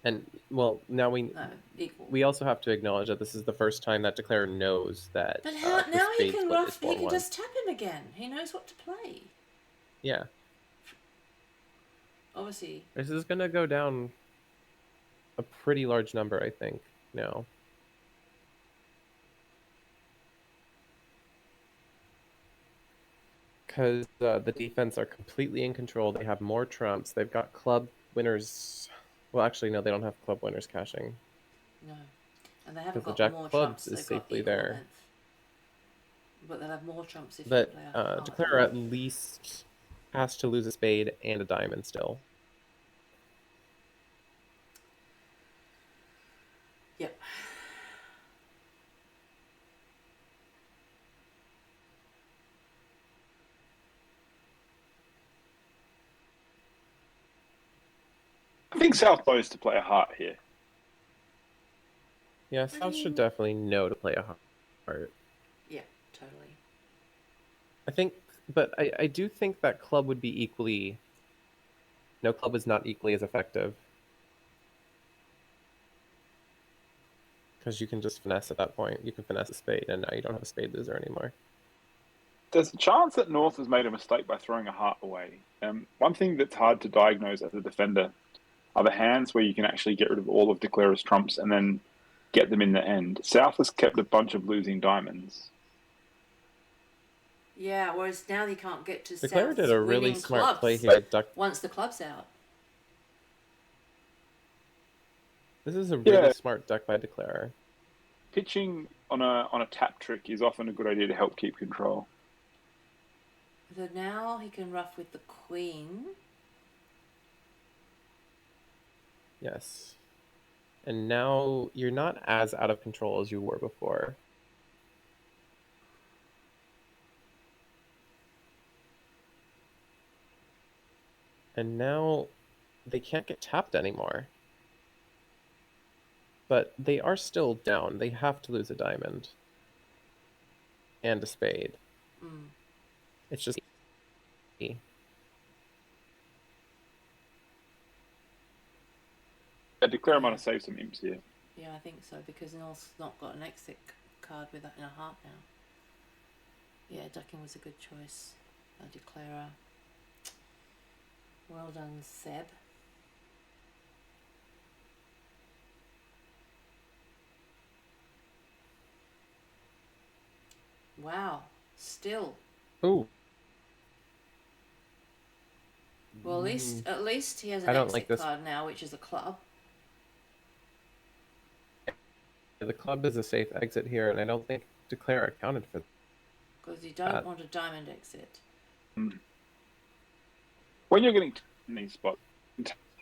And, well, now we also have to acknowledge that this is the first time that Declarer knows that. But now he can he can just tap him again. He knows what to play. Yeah. Obviously. This is going to go down a pretty large number, I think, now. Because the defense are completely in control. They have more trumps. They've got club winners. Well, actually, no, they don't have club winners cashing. No. And they haven't got the more clubs trumps. is They've safely got there. length. But they'll have more trumps if but you play a Declarer at least has to lose a spade and a diamond still. Yep. I think South knows to play a heart here. Yeah, South should definitely know to play a heart. Yeah, totally. I think, but I do think that club would be equally. No, club is not equally as effective. Because you can just finesse at that point. You can finesse a spade, and now you don't have a spade loser anymore. There's a chance that North has made a mistake by throwing a heart away. One thing that's hard to diagnose as a defender are the hands where you can actually get rid of all of Declarer's trumps and then get them in the end. South has kept a bunch of losing diamonds. Yeah, whereas now they can't get to Declarer South's did a really winning smart clubs play here. Once the club's out. This is a really smart deck by Declarer. Pitching on a tap trick is often a good idea to help keep control. So now he can ruff with the queen. Yes. And now you're not as out of control as you were before. And now they can't get tapped anymore. But they are still down. They have to lose a diamond. And a spade. Mm. It's just... Declarer might have saved some imps here. Yeah, I think so, because North's not got an exit card with that in a heart now. Yeah, ducking was a good choice. Declarer. Well done, Seb. Wow, still. Ooh. Well, at least he has an I don't like exit this. card now, which is a club. The club is a safe exit here, and I don't think declare accounted for Because you don't that. want a diamond exit. When you're getting in these spots,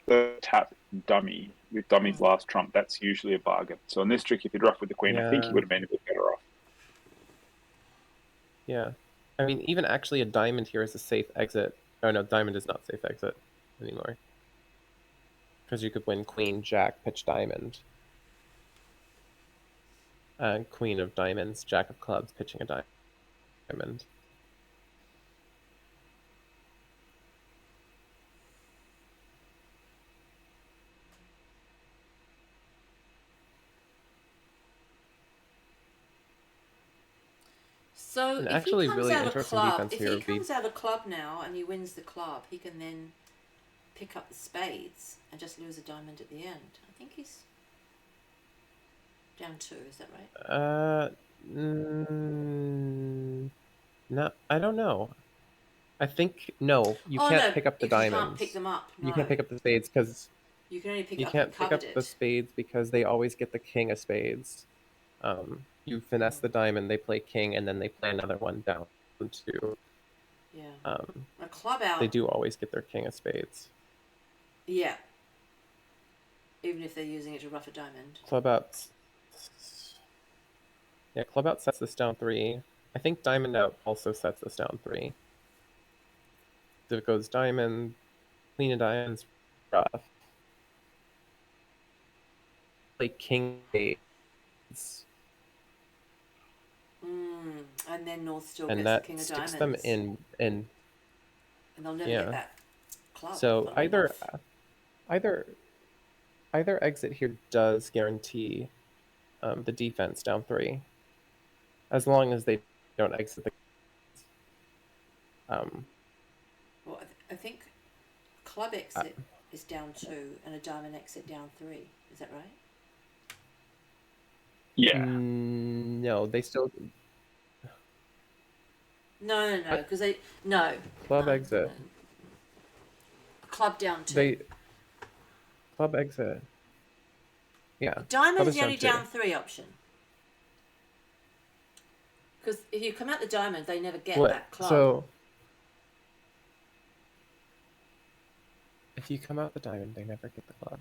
the tap dummy with dummy's last trump, that's usually a bargain. So in this trick, if you'd rough with the queen, I think he Yeah. would have been a bit better off. Yeah. I mean, even actually a diamond here is a safe exit. Oh no, diamond is not safe exit anymore. Because you could win queen, jack, pitch diamond. Queen of diamonds, jack of clubs, pitching a diamond. So And if he actually comes really out a interesting club, defense if here he would be comes out a club now and he wins the club, he can then pick up the spades and just lose a diamond at the end. I think he's down 2. Is that right? No, I don't know. I think no, you Oh can't no, pick up the if you can't pick diamonds. them up, You no. can't pick up the spades because You can only pick you it up if you can't pick covered up the it. spades because they always get the king of spades. You finesse the diamond, they play king, and then they play another one down to. Yeah. Um, A club out. they do always get their king of spades. Yeah. Even if they're using it to rough a diamond. Club out. Yeah, club out sets this down 3. I think diamond out also sets this down 3. So it goes diamond, queen of diamonds, rough. Play king spades. And then North still And gets the that king of sticks diamonds. them in And they'll never yeah. get that club. So Funnily enough. either exit here does guarantee the defense down 3, as long as they don't exit the. Well, I think club exit is down 2 and a diamond exit down 3. Is that right? Yeah. No, they still. No, because they no Club exit. club down 2. They club exit. Yeah. Diamond is the down only 2. down 3 option. Because if you come out the diamond, they never get that club. So if you come out the diamond, they never get the club.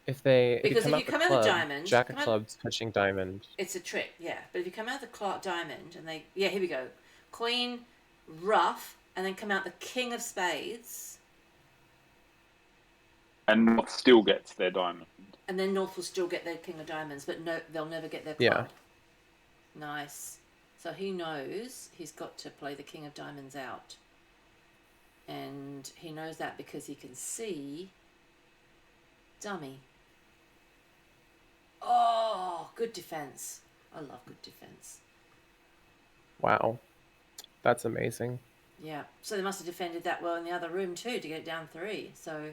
If you come out the diamond, jack of clubs pitching diamond. It's a trick, yeah. But if you come out the diamond and they, here we go, queen, rough, and then come out the king of spades. And North still gets their diamond. And then North will still get their king of diamonds, but no, they'll never get their club. Yeah. Nice. So he knows he's got to play the king of diamonds out. And he knows that because he can see dummy. Oh, good defense. I love good defense. Wow. That's amazing. Yeah. So they must have defended that well in the other room too to get it down 3. So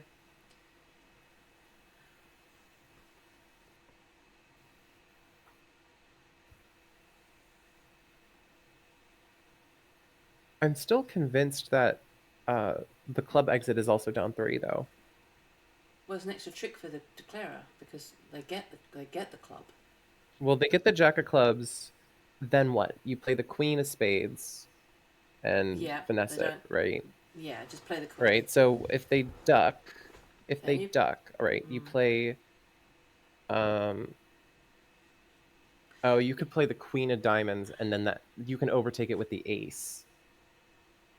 I'm still convinced that the club exit is also down 3, though. Well, it's an extra trick for the declarer because they get the club. Well, they get the jack of clubs. Then what? You play the queen of spades, and finesse it, right? Yeah, just play the queen. Right. So if they duck, all right, you play. Oh, you could play the queen of diamonds, and then that you can overtake it with the ace,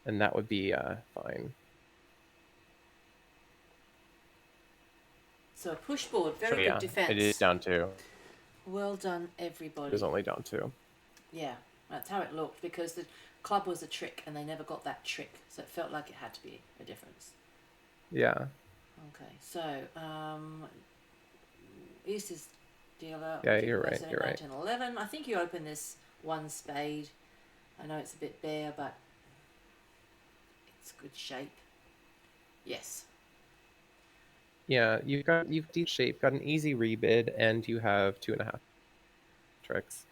and that would be fine. So a push board, very good defense. It is down 2. Well done, everybody. It was only down 2. Yeah, that's how it looked because the club was a trick, and they never got that trick, so it felt like it had to be a difference. Yeah. Okay, so East is dealer. Yeah, you're right. 10, 11. I think you open this one spade. I know it's a bit bare, but it's good shape. Yes. Yeah, you've deep shape, got an easy rebid, and you have 2.5 tricks.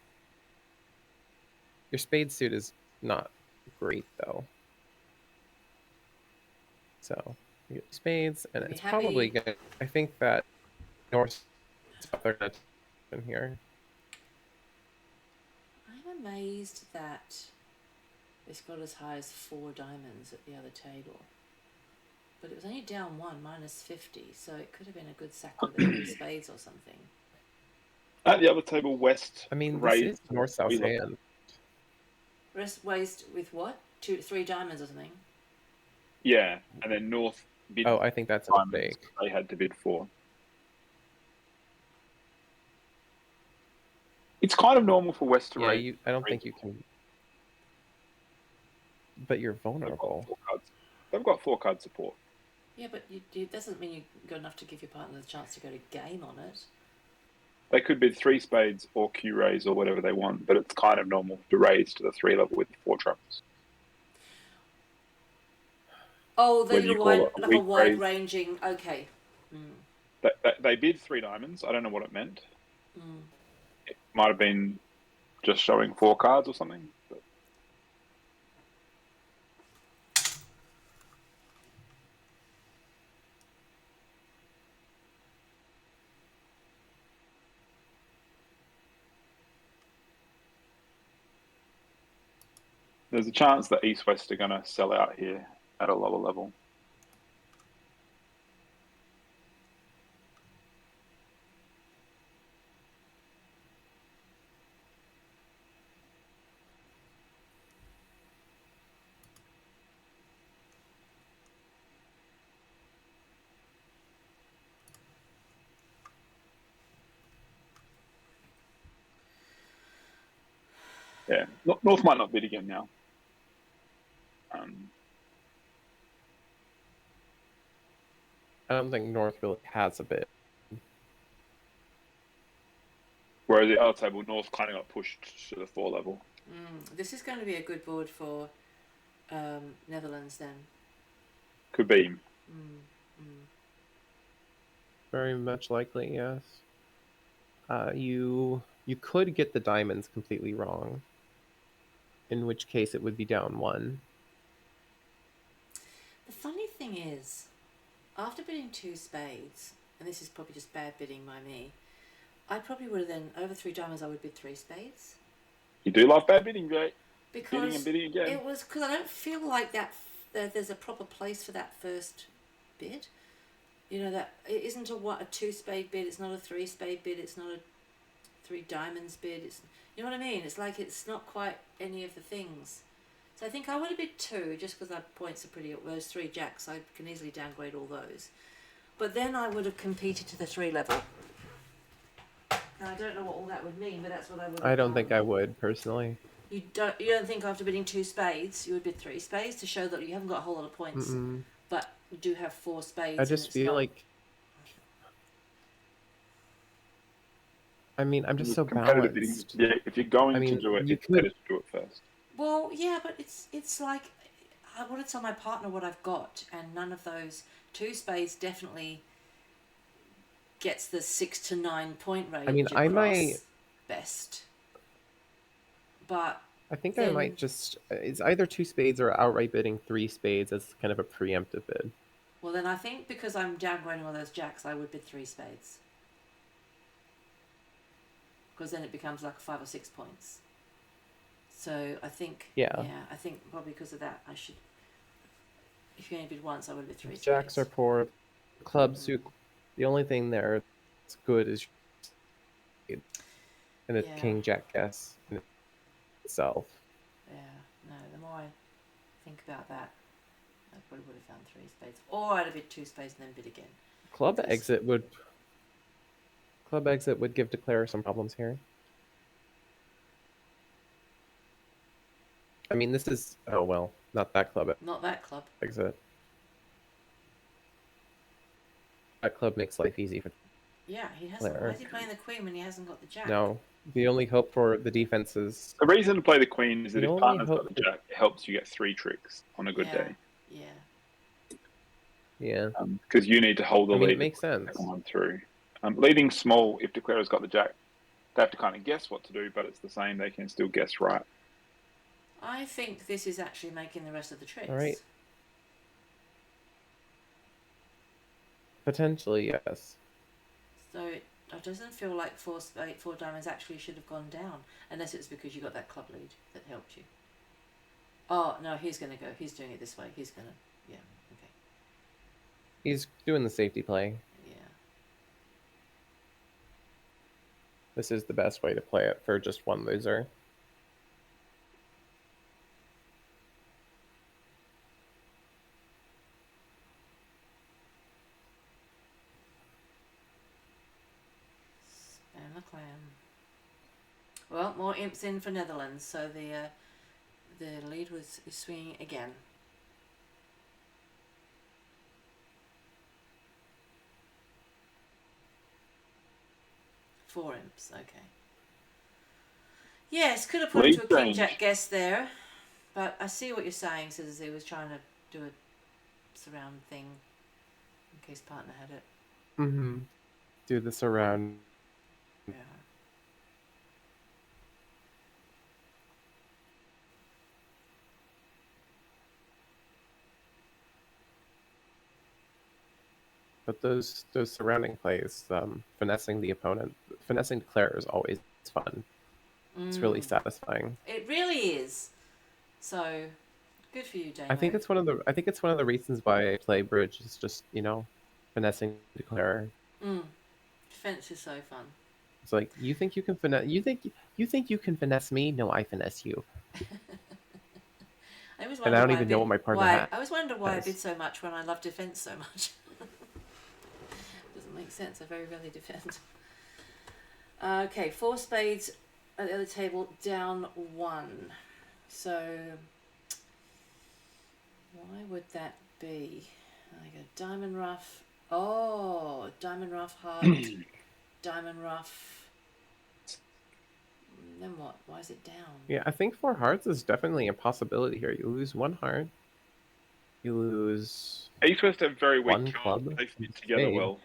Your spade suit is not great though. So we get spades, and You'll be it's probably happy. gonna. I think that North spot they're gonna in here. I'm amazed that it's got as high as 4 diamonds at the other table. But it was only down 1, minus 50, so it could have been a good sack with a 3 spades or something. At the other table, West I mean, this raised is North South three hand. Rest waste with what? 3 diamonds or something? Yeah, and then North bid Oh, I think that's a diamonds mistake. they had to bid for. It's kind of normal for West to Yeah, raise. I don't think you can. But you're They've got vulnerable. 4 cards. They've got 4 card support. Yeah, but it doesn't mean you've got enough to give your partner the chance to go to game on it. They could bid 3 spades or Q raise or whatever they want, but it's kind of normal to raise to the 3 level with 4 trumpets. Oh, they Whether did you call it a like a weak wide raise. ranging. Okay. They bid 3 diamonds. I don't know what it meant. Mm. It might have been just showing 4 cards or something. But there's a chance that East West are going to sell out here at a lower level. Yeah, North might not bid again now. I don't think North really has a bit. Whereas the other table, North kind of got pushed to the 4 level. This is going to be a good board for Netherlands then. Could be. Very much likely, yes. You could get the diamonds completely wrong, in which case it would be down 1. The funny thing is, after bidding 2 spades, and this is probably just bad bidding by me, I probably would have then, over 3 diamonds, I would bid 3 spades. You do love bad bidding, Jay. Because bidding again. it was, because I don't feel like that there's a proper place for that first bid. You know, that it isn't a 2 spade bid, it's not a 3 spade bid, it's not a 3 diamonds bid, it's, you know what I mean? It's like it's not quite any of the things. So I think I would have bid 2, just because our points are pretty, those 3 jacks, I can easily downgrade all those. But then I would have competed to the 3 level. Now, I don't know what all that would mean, but that's what I would have I don't done. think I would, personally. You don't think after bidding 2 spades, you would bid 3 spades to show that you haven't got a whole lot of points, but you do have 4 spades. I just feel like... I mean, I'm just so competitive balanced. bidding. Yeah, if you're going to do it, it's better to do it first. Well, yeah, but it's like, I want to tell my partner what I've got, and none of those 2 spades definitely gets the 6 to 9 point range. I mean, I might best, but I think I might just... It's either 2 spades or outright bidding 3 spades as kind of a preemptive bid. Well, then I think because I'm downgrading all those jacks, I would bid 3 spades. Because then it becomes like 5 or 6 points. So I think, I think probably because of that, I should. If you only bid once, I would have bid 3 spades. Jacks are poor. Clubs, the only thing there that's good is, and a king jack guess in itself. Yeah, no. The more I think about that, I probably would have found 3 spades, or I'd have bid 2 spades and then bid again. Club exit would give Declare some problems here. I mean, this is... Oh, well, not that club. Not that club. Exit. That club makes life easy for... Yeah, he hasn't. Why is he playing the queen when he hasn't got the jack? No, the only hope for the defense is... The reason to play the queen is that if partner's got the jack, it helps you get 3 tricks on a good day. Yeah. Because you need to hold the lead. It makes sense. Everyone through. Leading small, if Declarer's got the jack, they have to kind of guess what to do, but it's the same. They can still guess right. I think this is actually making the rest of the tricks. All right. Potentially, yes. So it doesn't feel like four diamonds actually should have gone down, unless it's because you got that club lead that helped you. Oh no, he's gonna go. He's doing it this way. He's gonna. Yeah. Okay. He's doing the safety play. Yeah. This is the best way to play it for just one loser. Spam the clan. Well, more imps in for Netherlands, so the lead is swinging again. Four imps, okay. Yes, could have put it to a King Jack guess there, but I see what you're saying, says he was trying to do a surround thing in case partner had it. Mm-hmm. Do the surround. Yeah. But those surrounding plays, finessing the opponent, finessing declare is always fun. It's really satisfying. It really is. So, good for you, Damo. I think it's one of the reasons why I play bridge is just finessing declare. Defense is so fun. It's like you think you can finesse. You think you can finesse me? No, I finesse you. I always and I don't even know what my partner has. I always wonder why I bid so much when I love defense so much. Doesn't make sense. I very rarely defend. Okay, 4 spades at the other table, down 1. So, why would that be? I go diamond ruff. Oh, diamond ruff, heart, diamond ruff. Then what? Why is it down? Yeah, I think 4 hearts is definitely a possibility here. You lose 1 heart. You lose. East West have very weak one cards. club. They fit together well.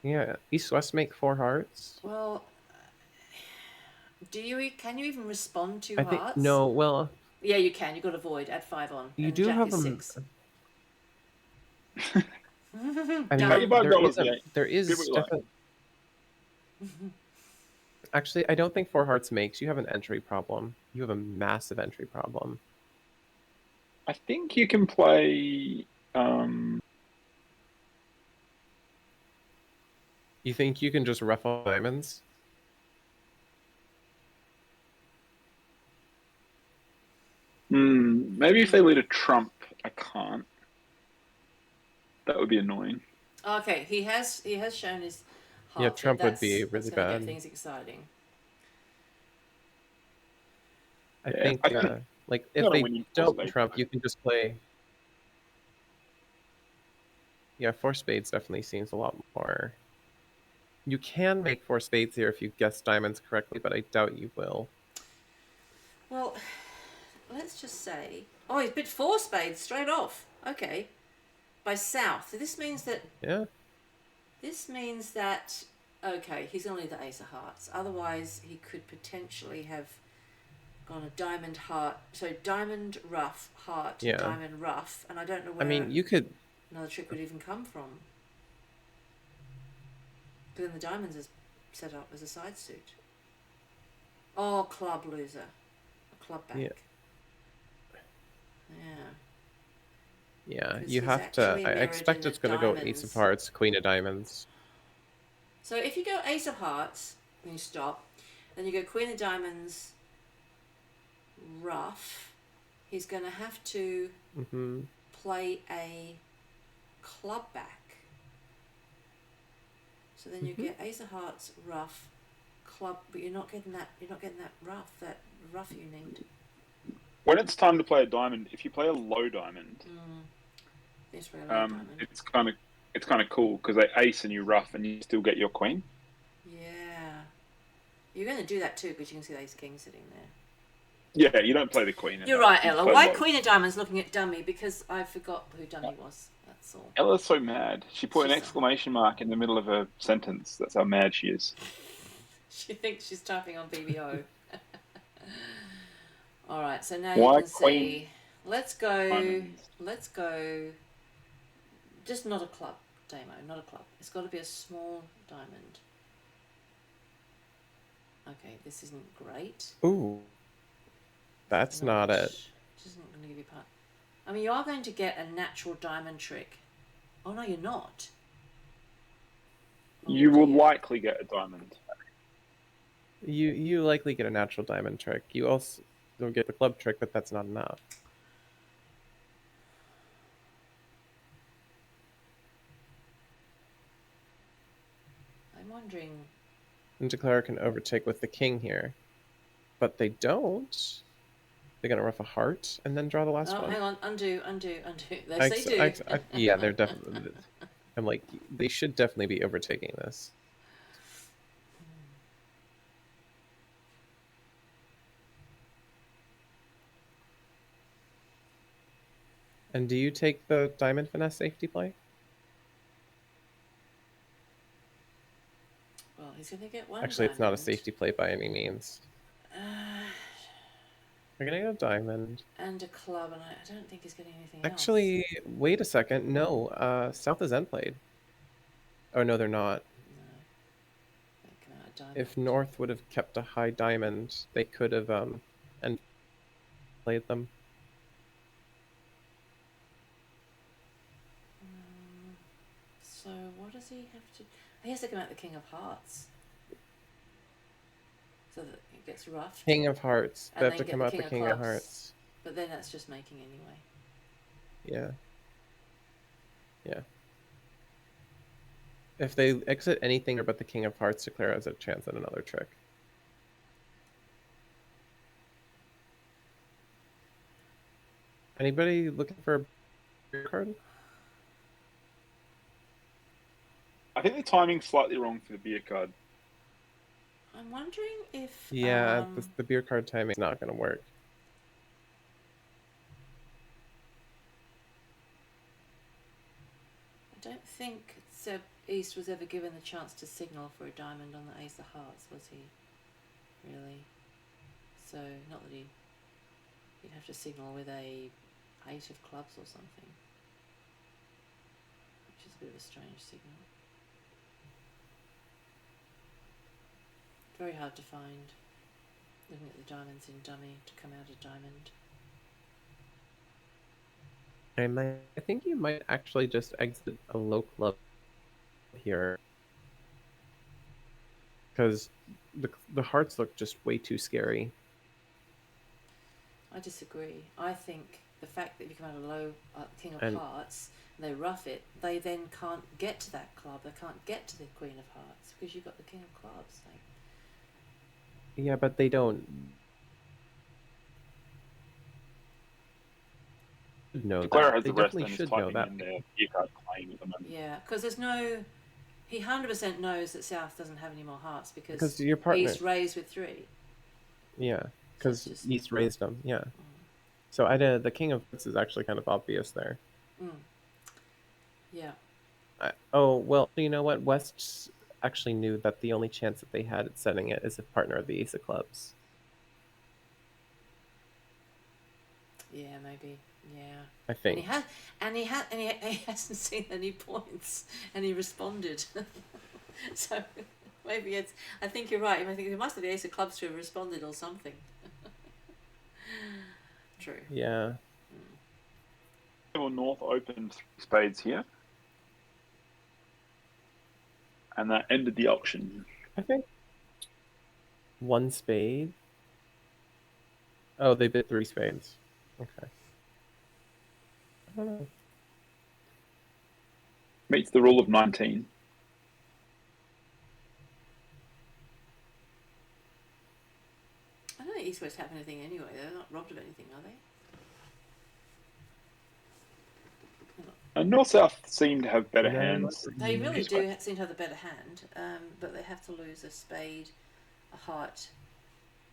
Yeah, East West make 4 hearts. Well, can you even respond to I think hearts? no. Well, yeah, you can. You got a void. Add 5 on. You and do Jack have is 6. I mean, there is definitely. Actually, I don't think 4 hearts makes. You have an entry problem. You have a massive entry problem. I think you can play. You think you can just ruffle diamonds? Maybe if they lead a trump, I can't. That would be annoying. Okay, he has shown his heart. Yeah, trump would be really bad. Get things exciting. I think like if they don't trump, you can just play. Yeah, 4 spades definitely seems a lot more. You can make 4 spades here if you guess diamonds correctly, but I doubt you will. Well, let's just say... Oh, he's bid 4 spades straight off. Okay. By south. So this means that... Yeah. This means that... Okay, he's going to leave the ace of hearts. Otherwise, he could potentially have gone a diamond heart. So diamond ruff, heart, diamond ruff. And I don't know where... I mean, you could... another trick would even come from. But then the diamonds is set up as a side suit. Oh, club loser. A club back. Yeah. Yeah. Yeah, you have to... I expect it's going to go ace of hearts, queen of diamonds. So if you go ace of hearts, and you stop, then you go queen of diamonds, ruff, he's going to have to play a club back. So then you get ace of hearts, ruff, club, but you're not getting that ruff you need. When it's time to play a diamond, if you play a low diamond, it's kind of cool because they ace and you ruff and you still get your queen. Yeah, you're going to do that too because you can see the ace king sitting there. Yeah, you don't play the queen. You're right, Ella. Why queen of diamonds looking at dummy? Because I forgot who dummy was. That's all. Ella's so mad. She put an exclamation mark in the middle of a sentence. That's how mad she is. She thinks she's typing on BBO. All right, so now you Why can queen see. Let's go. diamonds? Let's go. Just not a club, Damo. Not a club. It's got to be a small diamond. Okay, this isn't great. Ooh, that's not it. This isn't going to give you part. I mean, you are going to get a natural diamond trick. Oh no, you're not. Oh, You will dear. likely get a diamond. You likely get a natural diamond trick. You also don't get the club trick, but that's not enough. I'm wondering. And Declare can overtake with the king here. But they don't. They're going to ruff a heart and then draw the last Oh, one. hang on. Undo. They do. Yeah, they're definitely. I'm like, they should definitely be overtaking this. And do you take the diamond finesse safety play? Well, he's going to get one Actually, it's not a diamond. safety play by any means. We're going to go diamond. And a club, and I don't think he's getting anything Actually, wait a second. No, South is end played. Oh, no, they're not. else. No. They come out a diamond. If North would have kept a high diamond, they could have and played them. So what does he have to? He has to come out the King of Hearts, so that it gets roughed. King of Hearts. And They have then to get come the out King the of King of Clubs. Hearts. But then that's just making anyway. Yeah. Yeah. If they exit anything but the King of Hearts, Declare has a chance at another trick. Anybody looking for a beer card? I think the timing's slightly wrong for the beer card. I'm wondering if Yeah, the beer card timing is not going to work. I don't think Seb East was ever given the chance to signal for a diamond on the Ace of Hearts, was he? Really? So not that he'd have to signal with a 8 of clubs or something, which is a bit of a strange signal. Very hard to find. Looking at the diamonds in dummy to come out a diamond. I think you might actually just exit a low club here. Because the hearts look just way too scary. I disagree. I think the fact that you come out a low King of Hearts and they rough it, they then can't get to that club. They can't get to the Queen of Hearts because you've got the King of Clubs. Like, yeah, but they don't know Declare that. has They the rest definitely and is should know typing that. in their beer card claim at the moment. yeah, because there's no. He 100% knows that South doesn't have any more hearts because your partner, East raised with 3. yeah, because So just, East raised them, yeah. So the King of Hearts is actually kind of obvious there. Yeah. Oh, well, you know what? West actually knew that the only chance that they had at setting it is if partner of the Ace of Clubs. Yeah, maybe. Yeah. I think. And he hasn't seen any points, and he responded. So maybe it's. I think you're right. I think it must have the Ace of Clubs to have responded or something. True. Yeah. Well, North opened 3 spades here, and that ended the auction. I think 1 spade. Oh, they bid 3 spades. Okay. I don't know. Meets the rule of 19. I don't think East West have anything anyway. They're not robbed of anything, are they? And North South seem to have better No, hands. They really East do West. seem to have the better hand, but they have to lose a spade, a heart,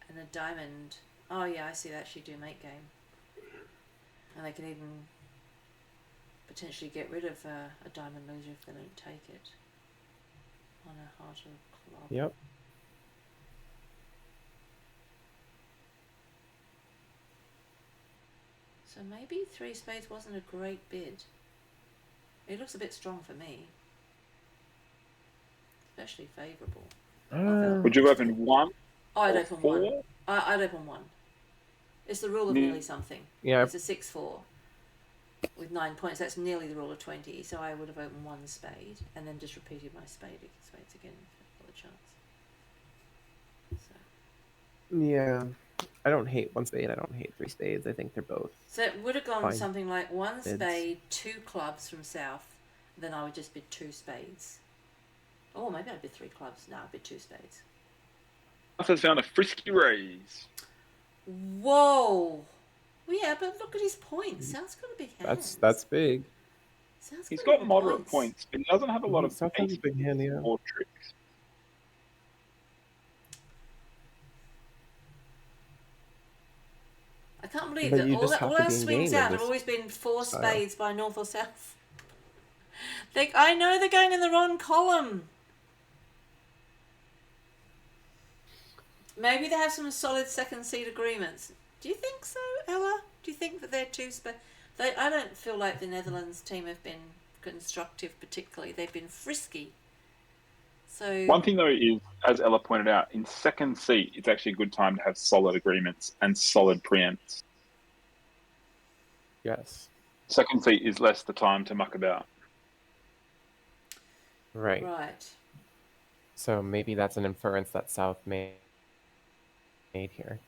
and a diamond. Oh yeah, I see. They actually do make game, and they can even potentially get rid of a diamond loser if they don't take it on a heart or a club. Yep. So maybe 3 spades wasn't a great bid. It looks a bit strong for me. Especially favourable. Would you open 1 I'd or open 4? 1. I'd open 1. It's the rule of nearly something. Yeah. It's a 6-4 with 9 points. That's nearly the rule of 20. So I would have opened 1 spade and then just repeated my spades again for the chance. So. Yeah. I don't hate 1 spade. I don't hate 3 spades. I think they're both. So it would have gone fine something like 1 bids. spade, 2 clubs from south. Then I would just bid 2 spades. Oh, maybe I'd bid 3 clubs. No, I'd bid 2 spades. Arthur's found a frisky raise. Whoa! Well, yeah, but look at his points. South's got a big hand. That's big. South's He's got a got lot of moderate points, but he doesn't have a lot of South has a big hand, yeah. or tricks. I can't believe But that you all, just that, have all to our be in swings game in out have this always been 4 style. spades by north or south. I know they're going in the wrong column. Maybe they have some solid second seed agreements. Do you think so, Ella? Do you think that they're 2 spades? I don't feel like the Netherlands team have been constructive particularly. They've been frisky. So One thing though is, as Ella pointed out, in second seat, it's actually a good time to have solid agreements and solid preempts. Yes. Second seat is less the time to muck about. Right. Right. So maybe that's an inference that South made here.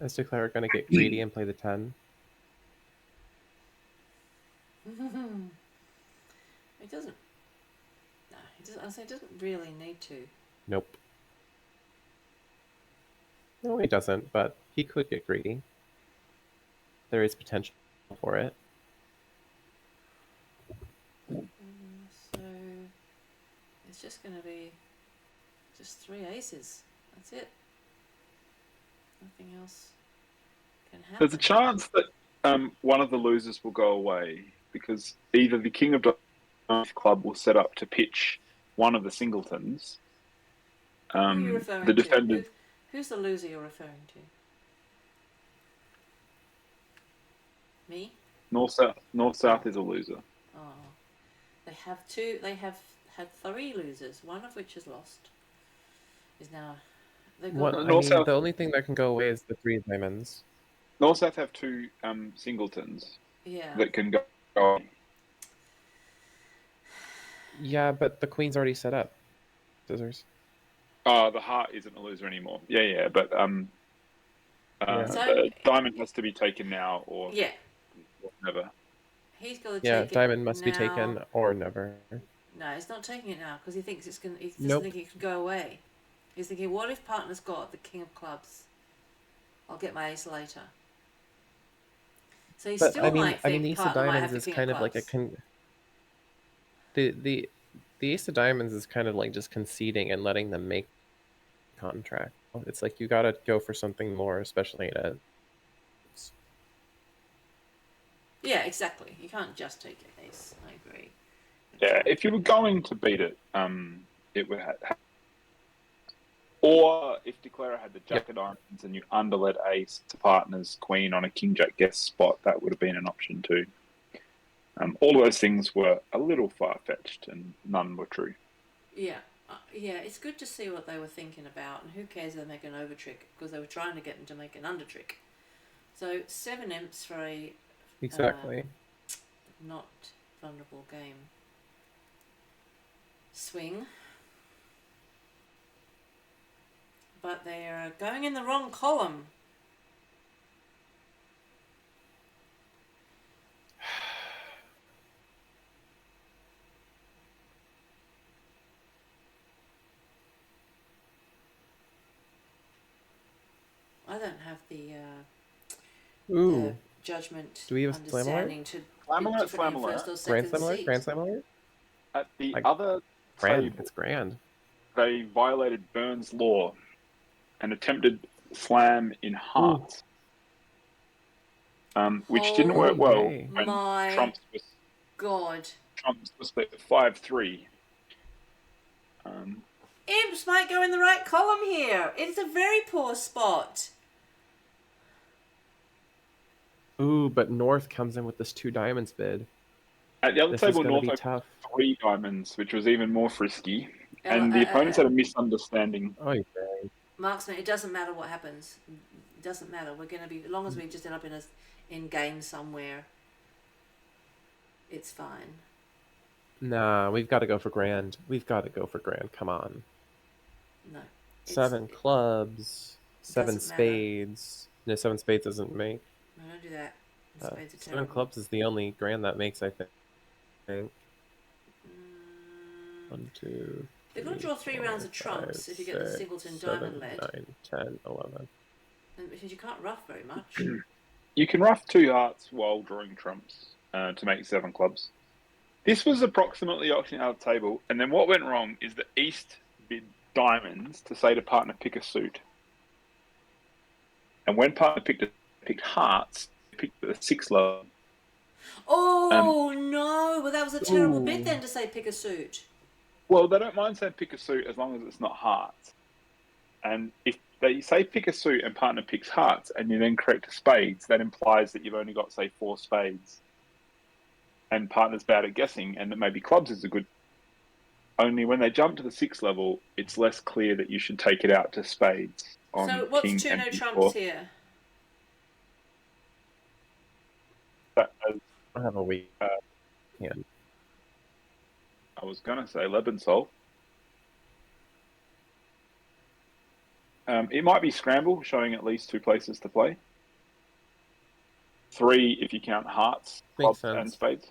Is Declare going to get greedy and play the 10? It doesn't. No, it doesn't. I say it doesn't really need to. Nope. No, he doesn't, but he could get greedy. There is potential for it. So it's just going to be just 3 aces. That's it. Nothing else can happen. There's a chance that one of the losers will go away because either the King of Diamonds club will set up to pitch one of the singletons. Who are you referring the to? defender. Who's the loser you're referring to? Me? North South is a loser. Oh, they have 2. They have had 3 losers. One of which is lost. Is now. They've got. South. The only thing that can go away is the 3 diamonds. North South have 2 singletons. Yeah. That can go. Yeah, but the queen's already set up. Scissors. The heart isn't a loser anymore. Yeah, but the diamond has to be taken now or never. He's got to Yeah, take diamond it must now. be taken or never. No, he's not taking it now because he thinks it's going. He doesn't think it can go away. He's thinking, what if partner's got the King of Clubs? I'll get my ace later. So he still might think the Ace of partner might have Diamonds the is King kind of of like Clubs. the Ace of Diamonds is kind of like just conceding and letting them make contract. It's like you gotta go for something more, especially in a. Yeah, exactly. You can't just take your ace. I agree. Yeah, if you were going to beat it, it would have. Or if Declare had the Jack of Diamonds and you underlet ace to partner's queen on a King Jack guest spot, that would have been an option too. All of those things were a little far-fetched and none were true. Yeah. It's good to see what they were thinking about, and who cares if they make an over trick, because they were trying to get them to make an under trick. So 7 imps for a Exactly. not vulnerable game. Swing. But they are going in the wrong column. I don't have the judgment. Do we have Slam Alert? Slam Alert, Slam Alert. First or Grand second Slam Alert? seat. Grand Slam Alert? At the other Grand. table, It's grand. they violated Burns' law and attempted slam in hearts, which didn't work well when my trumps was God. trumps were split 5-3. Imps might go in the right column here. It's a very poor spot. Ooh, but North comes in with this 2 diamonds bid. At the other This is table, going to North be had tough. 3 diamonds, which was even more frisky. And the opponents had a misunderstanding. Oh, yeah. Marksman, it doesn't matter what happens. It doesn't matter. We're going to be, as long as we just end up in game somewhere, it's fine. Nah, we've got to go for grand. We've got to go for grand. Come on. No. 7 clubs, 7 doesn't matter. spades. No, 7 spades doesn't make. No, don't do that. Spades are 7 terrible. clubs is the only grand that makes, I think. 1, 2. They're going to draw 3 rounds of trumps if you get the singleton 7, diamond lead. 9, 10, 11. And because you can't rough very much. You can rough 2 hearts while drawing trumps to make 7 clubs. This was approximately auctioning out of table, and then what went wrong is the East bid diamonds to say to partner pick a suit. And when partner picked hearts, they picked the 6 level. Oh no! Well, that was a terrible bid then to say pick a suit. Well, they don't mind saying pick a suit as long as it's not hearts. And if they say pick a suit and partner picks hearts, and you then correct spades, that implies that you've only got, say, 4 spades. And partner's bad at guessing, and that maybe clubs is a good. Only when they jump to the 6th level, it's less clear that you should take it out to spades on So what's king 2 and no b4. trumps here? That, I have a weak hand. I was going to say Lebensol. It might be scramble, showing at least 2 places to play. 3 if you count hearts, clubs, and spades.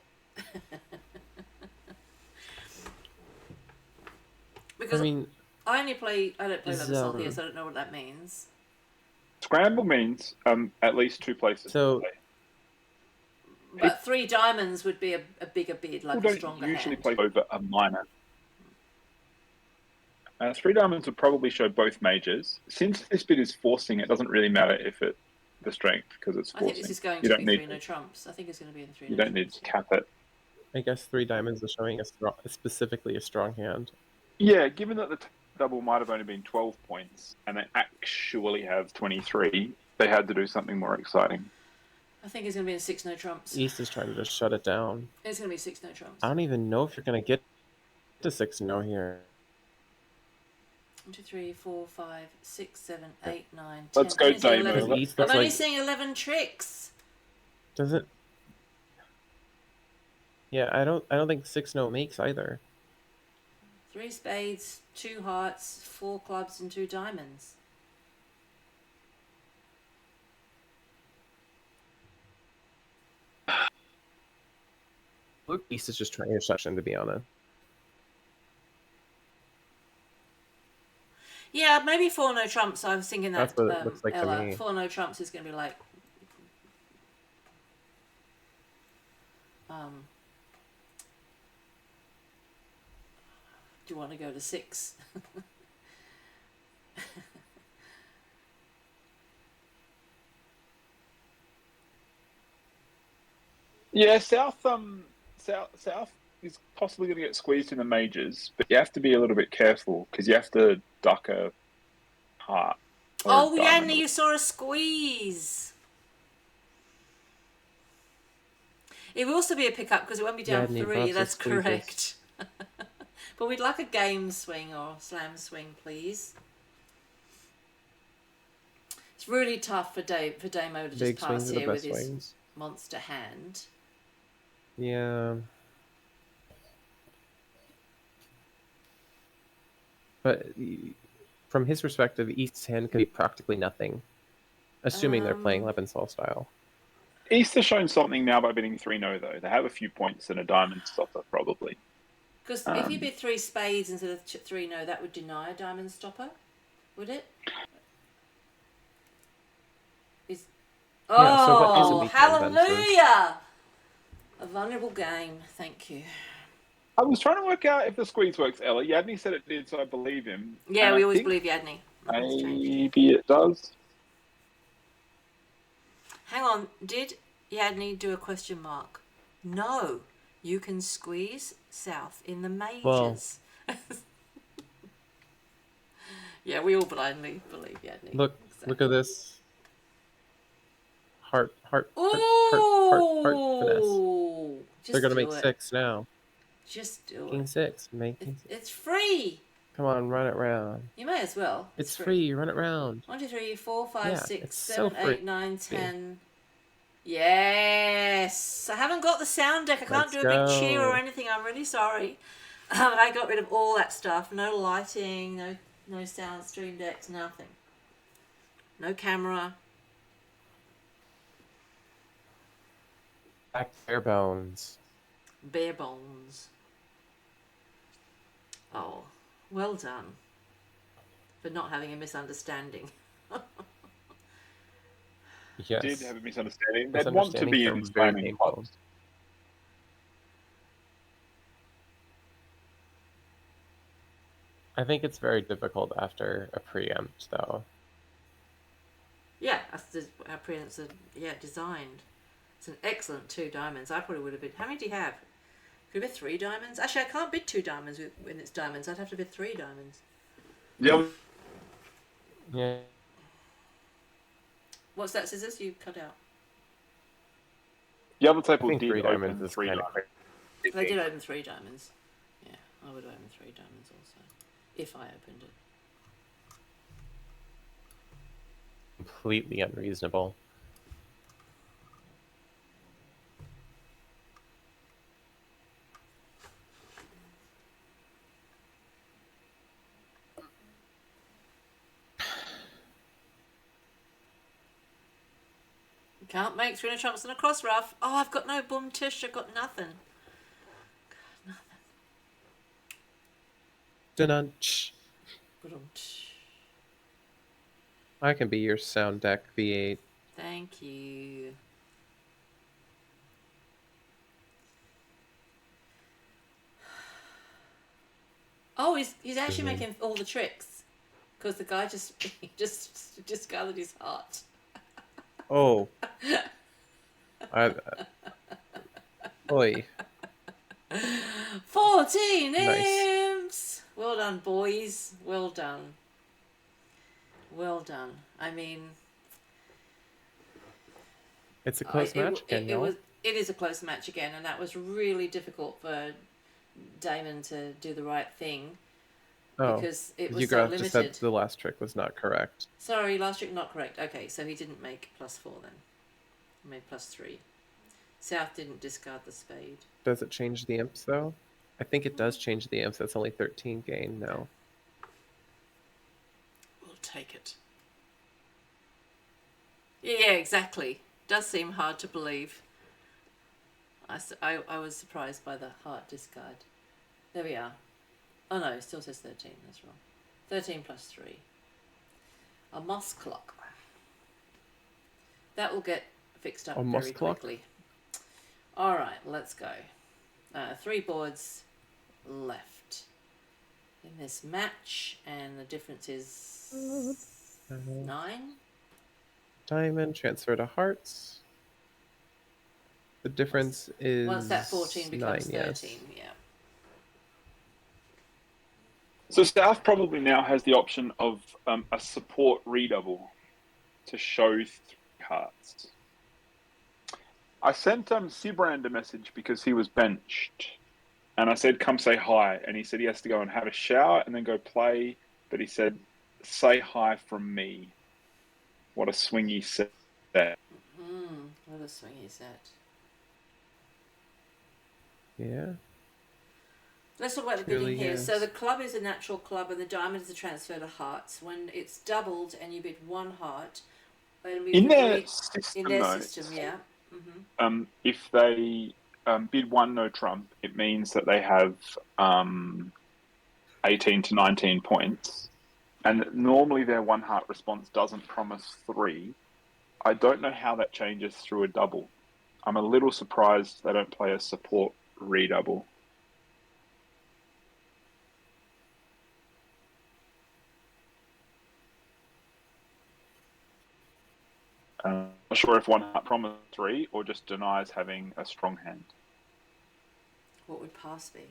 Because I mean, I don't play Lebensol here, so I don't know what that means. Scramble means at least 2 places to play. But 3 diamonds would be a bigger bid, like a stronger hand. Usually play over a minor. 3 diamonds would probably show both majors. Since this bid is forcing, it doesn't really matter if it the strength because it's forcing. I think this is going to be 3 no trumps. I think it's going to be in 3 You no don't need trumps. to cap it. I guess 3 diamonds is showing specifically a strong hand. Yeah, given that the double might have only been 12 points and they actually have 23, they had to do something more exciting. I think it's going to be in 6 no trumps. East is trying to just shut it down. It's going to be 6 no trumps. I don't even know if you're going to get to 6 no here. 1, 2, 3, 4, 5, 6, 7, 8, 9, 10. Let's go, Damo. I'm only seeing 11 tricks. Does it? Yeah, I don't think 6 no makes either. 3 spades, 2 hearts, 4 clubs, and 2 diamonds. Look, East is just trying to shut in, to be honest. Yeah, maybe 4 no trumps. I was thinking that. That's what it looks like Ella, to me. 4 no trumps is going to be like. Do you want to go to 6? Yeah, South is possibly going to get squeezed in the majors, but you have to be a little bit careful because you have to duck a heart. Oh, yeah, you saw a squeeze. It will also be a pickup because it won't be down 3. That's correct. But we'd like a game swing or slam swing, please. It's really tough for Damo to just pass here with his monster hand. Yeah. But from his perspective, East's hand could be practically nothing, assuming they're playing Lebensol style. East has shown something now by bidding 3 no, though. They have a few points and a diamond stopper, probably. Because if you bid 3 spades instead of 3 no, that would deny a diamond stopper, would it? Yeah, so what is a weak hand then, hallelujah! A vulnerable game, thank you. I was trying to work out if the squeeze works, Ella. Yadney said it did, so I believe him. Yeah, we always believe Yadney. Maybe it does. Hang on, did Yadney do a question mark? No, You can squeeze south in the Well, majors. Yeah, we all blindly believe Yadney. look Exactly. at this. Heart finesse. Ooh! They're Just gonna do make it. 6 now. Just do King it. 6, making. It's free. Come on, run it round. You may as well. It's free. Run it round. 1, 2, 3, 4, 5, Yeah, 6, it's so 7, free. 8, 9, 10. Yes! I haven't got the sound deck. I can't Let's do a big cheer or go. anything. I'm really sorry. I got rid of all that stuff. No lighting, no sound stream decks, nothing. No camera. Back to bare bones. Bare bones. Oh, well done for not having a misunderstanding. Yes. Did have a misunderstanding. They'd want to be in very flaming painful. clubs. I think it's very difficult after a preempt, though. Yeah, that's how preempts are designed. It's an excellent 2 diamonds. I probably would have bid. How many do you have? Could I bid 3 diamonds? Actually, I can't bid 2 diamonds when it's diamonds. I'd have to bid 3 diamonds. Yeah. Yeah. What's that, Scissors? You cut out. The other table I think did 3 open diamonds is 3 kind of diamonds. They did open 3 diamonds. Yeah, I would open 3 diamonds also. If I opened it. completely unreasonable. Can't make 300 trumps and a cross ruff. Oh, I've got no boom tish. I've got nothing. Dun-dun-ch. Ba-dum-tsh. I can be your sound deck V8. Thank you. Oh, he's actually making all the tricks because the guy just discarded his heart. Oh. Oi. 14 Nice. imps. Well done, boys. Well done. Well done. I mean, It's a close match again, y'all. It is a close match again, and that was really difficult for Damon to do the right thing because it was so limited. Just said the last trick was not correct. Sorry, last trick not correct. Okay, so he didn't make +4 then. He made +3. South didn't discard the spade. Does it change the imps, though? I think it does change the imps. That's only 13 gain now. We'll take it. Yeah, exactly. Does seem hard to believe. I was surprised by the heart discard. There we are. Oh no, it still says 13. That's wrong. 13 +3. A moss clock. That will get fixed up very quickly. All right, let's go. 3 boards left in this match, and the difference is 9. Diamond, transfer to hearts. The difference is once that 14 becomes 9, 13, yes. yeah. So South probably now has the option of a support redouble to show 3 hearts. I sent Sibrand a message because he was benched, and I said, "Come say hi," and he said he has to go and have a shower and then go play. But he said, "Say hi from me." What a swingy set! What a swingy set. Yeah. Let's talk about the bidding here. So the club is a natural club, and the diamond is a transfer to hearts. When it's doubled and you bid 1 heart, in their system, yeah. If they bid 1 no trump, it means that they have 18 to 19 points, and normally their 1 heart response doesn't promise 3. I don't know how that changes through a double. I'm a little surprised they don't play a support redouble. Not sure if 1 heart promises 3 or just denies having a strong hand. What would pass be?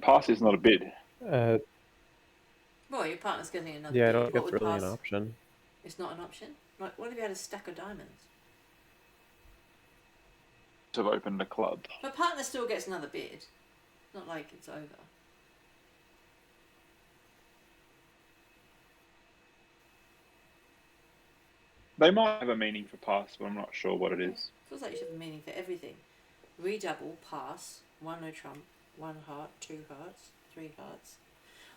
Pass is not a bid. Uh, Well, your partner's getting another yeah, I bid. don't think What it's would really pass? an option. It's not an option? Like, what if you had a stack of diamonds? To have opened a club. But partner still gets another bid. Not like it's over. They might have a meaning for pass, but I'm not sure what it is. Feels like you should have a meaning for everything. Redouble, pass, 1 no trump, 1 heart, 2 hearts, 3 hearts.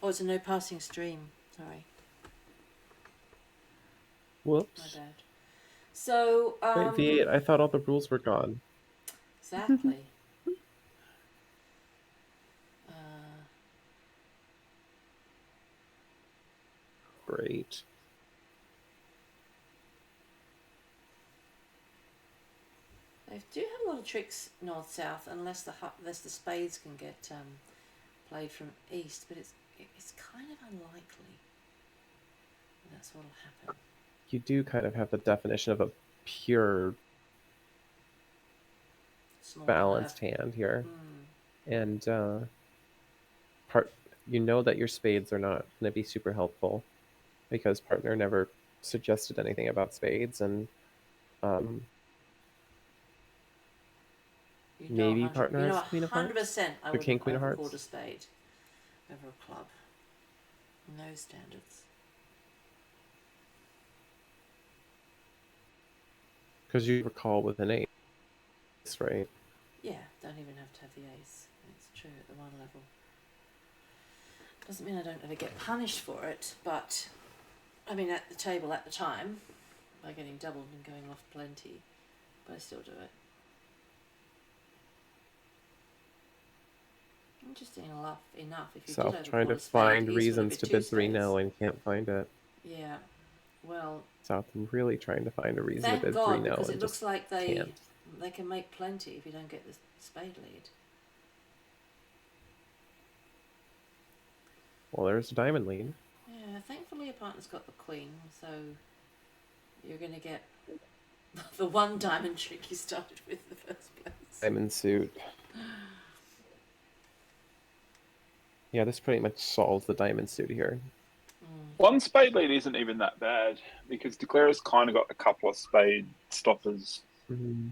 Oh, it's a no passing stream. Sorry, my Whoops. bad. So, Wait, V8, I thought all the rules were gone. exactly. Great. They do have a lot of tricks north-south, unless the spades can get played from east, but it's kind of unlikely that's what'll happen. You do kind of have the definition of a pure Small balanced curve. hand here. And you know that your spades are not going to be super helpful because partner never suggested anything about spades, and You maybe partner has queen of hearts. 100% I The would king, have queen of overcalled a hearts. spade over a club. No standards. Because you recall with an ace, right? Yeah, don't even have to have the ace. It's true at the 1 level. Doesn't mean I don't ever get punished for it, but I mean at the table at the time by getting doubled and going off plenty, but I still do it. Interesting enough if you South did trying overcall to a spade, find he's reasons with to 2 bid 3 spades. no and can't find it. Yeah, well, South really trying to find a reason to thank bid 3 God, no because and it looks just like they can't. can make plenty if you don't get the spade lead. Well, there's a diamond lead. Yeah, thankfully your partner's got the queen, so you're going to get the 1 diamond trick you started with in the first place. Diamond suit. Yeah, this pretty much solves the diamond suit here. 1 spade lead isn't even that bad because Declarer's kind of got a couple of spade stoppers. Mm-hmm.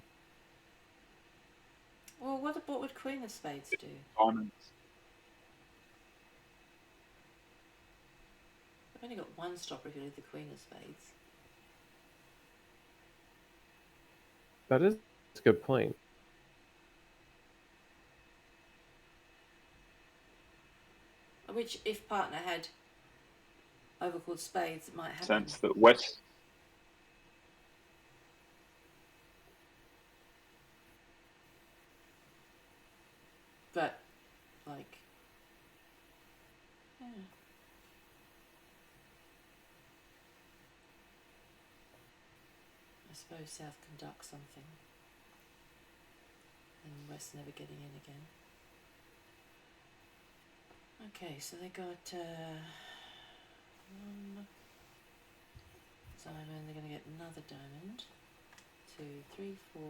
Well, what would queen of spades do? Diamonds. I've only got 1 stopper if you leave the queen of spades. That is a good point. Which, if partner had overcalled spades, it might happen. Sense that West. But, like, yeah. I suppose South can duck something. And West never getting in again. Okay, so they got 1 diamond, they're going to get another diamond. 2, 3, 4,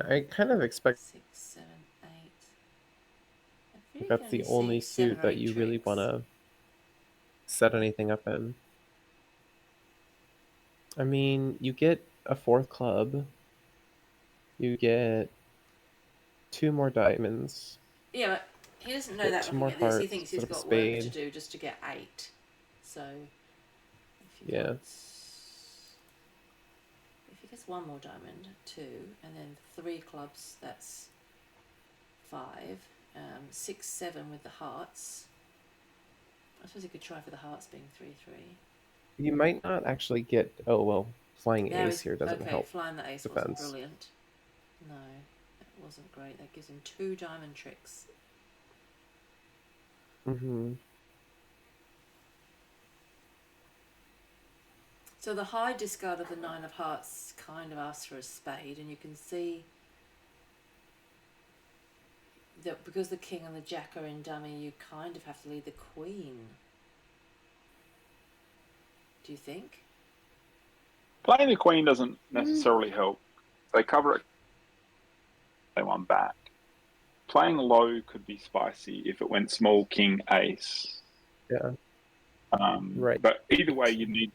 5. I kind of expect 6, 7, 8. that's the only suit that you really want to set anything up in. I mean, you get a 4th club. You get 2 more diamonds. Yeah, but he doesn't know that 2 looking more at this. He hearts, thinks he's sort of got work to spade. do just to get 8. So, if Yeah. if he gets 1 more diamond, 2, and then 3 clubs, that's 5. 6, 7 with the hearts. I suppose he could try for the hearts being 3, 3. You might not actually get. Oh well, flying Now ace here doesn't help. Flying the ace defense. wasn't brilliant. No, that wasn't great. That gives him 2 diamond tricks. Mm-hmm. So the high discard of the 9 of hearts kind of asks for a spade, and you can see that because the king and the jack are in dummy, you kind of have to lead the queen. Do you think? Playing the queen doesn't necessarily help. They cover it they won back. Playing low could be spicy if it went small king ace. Yeah. Right. But either way, you need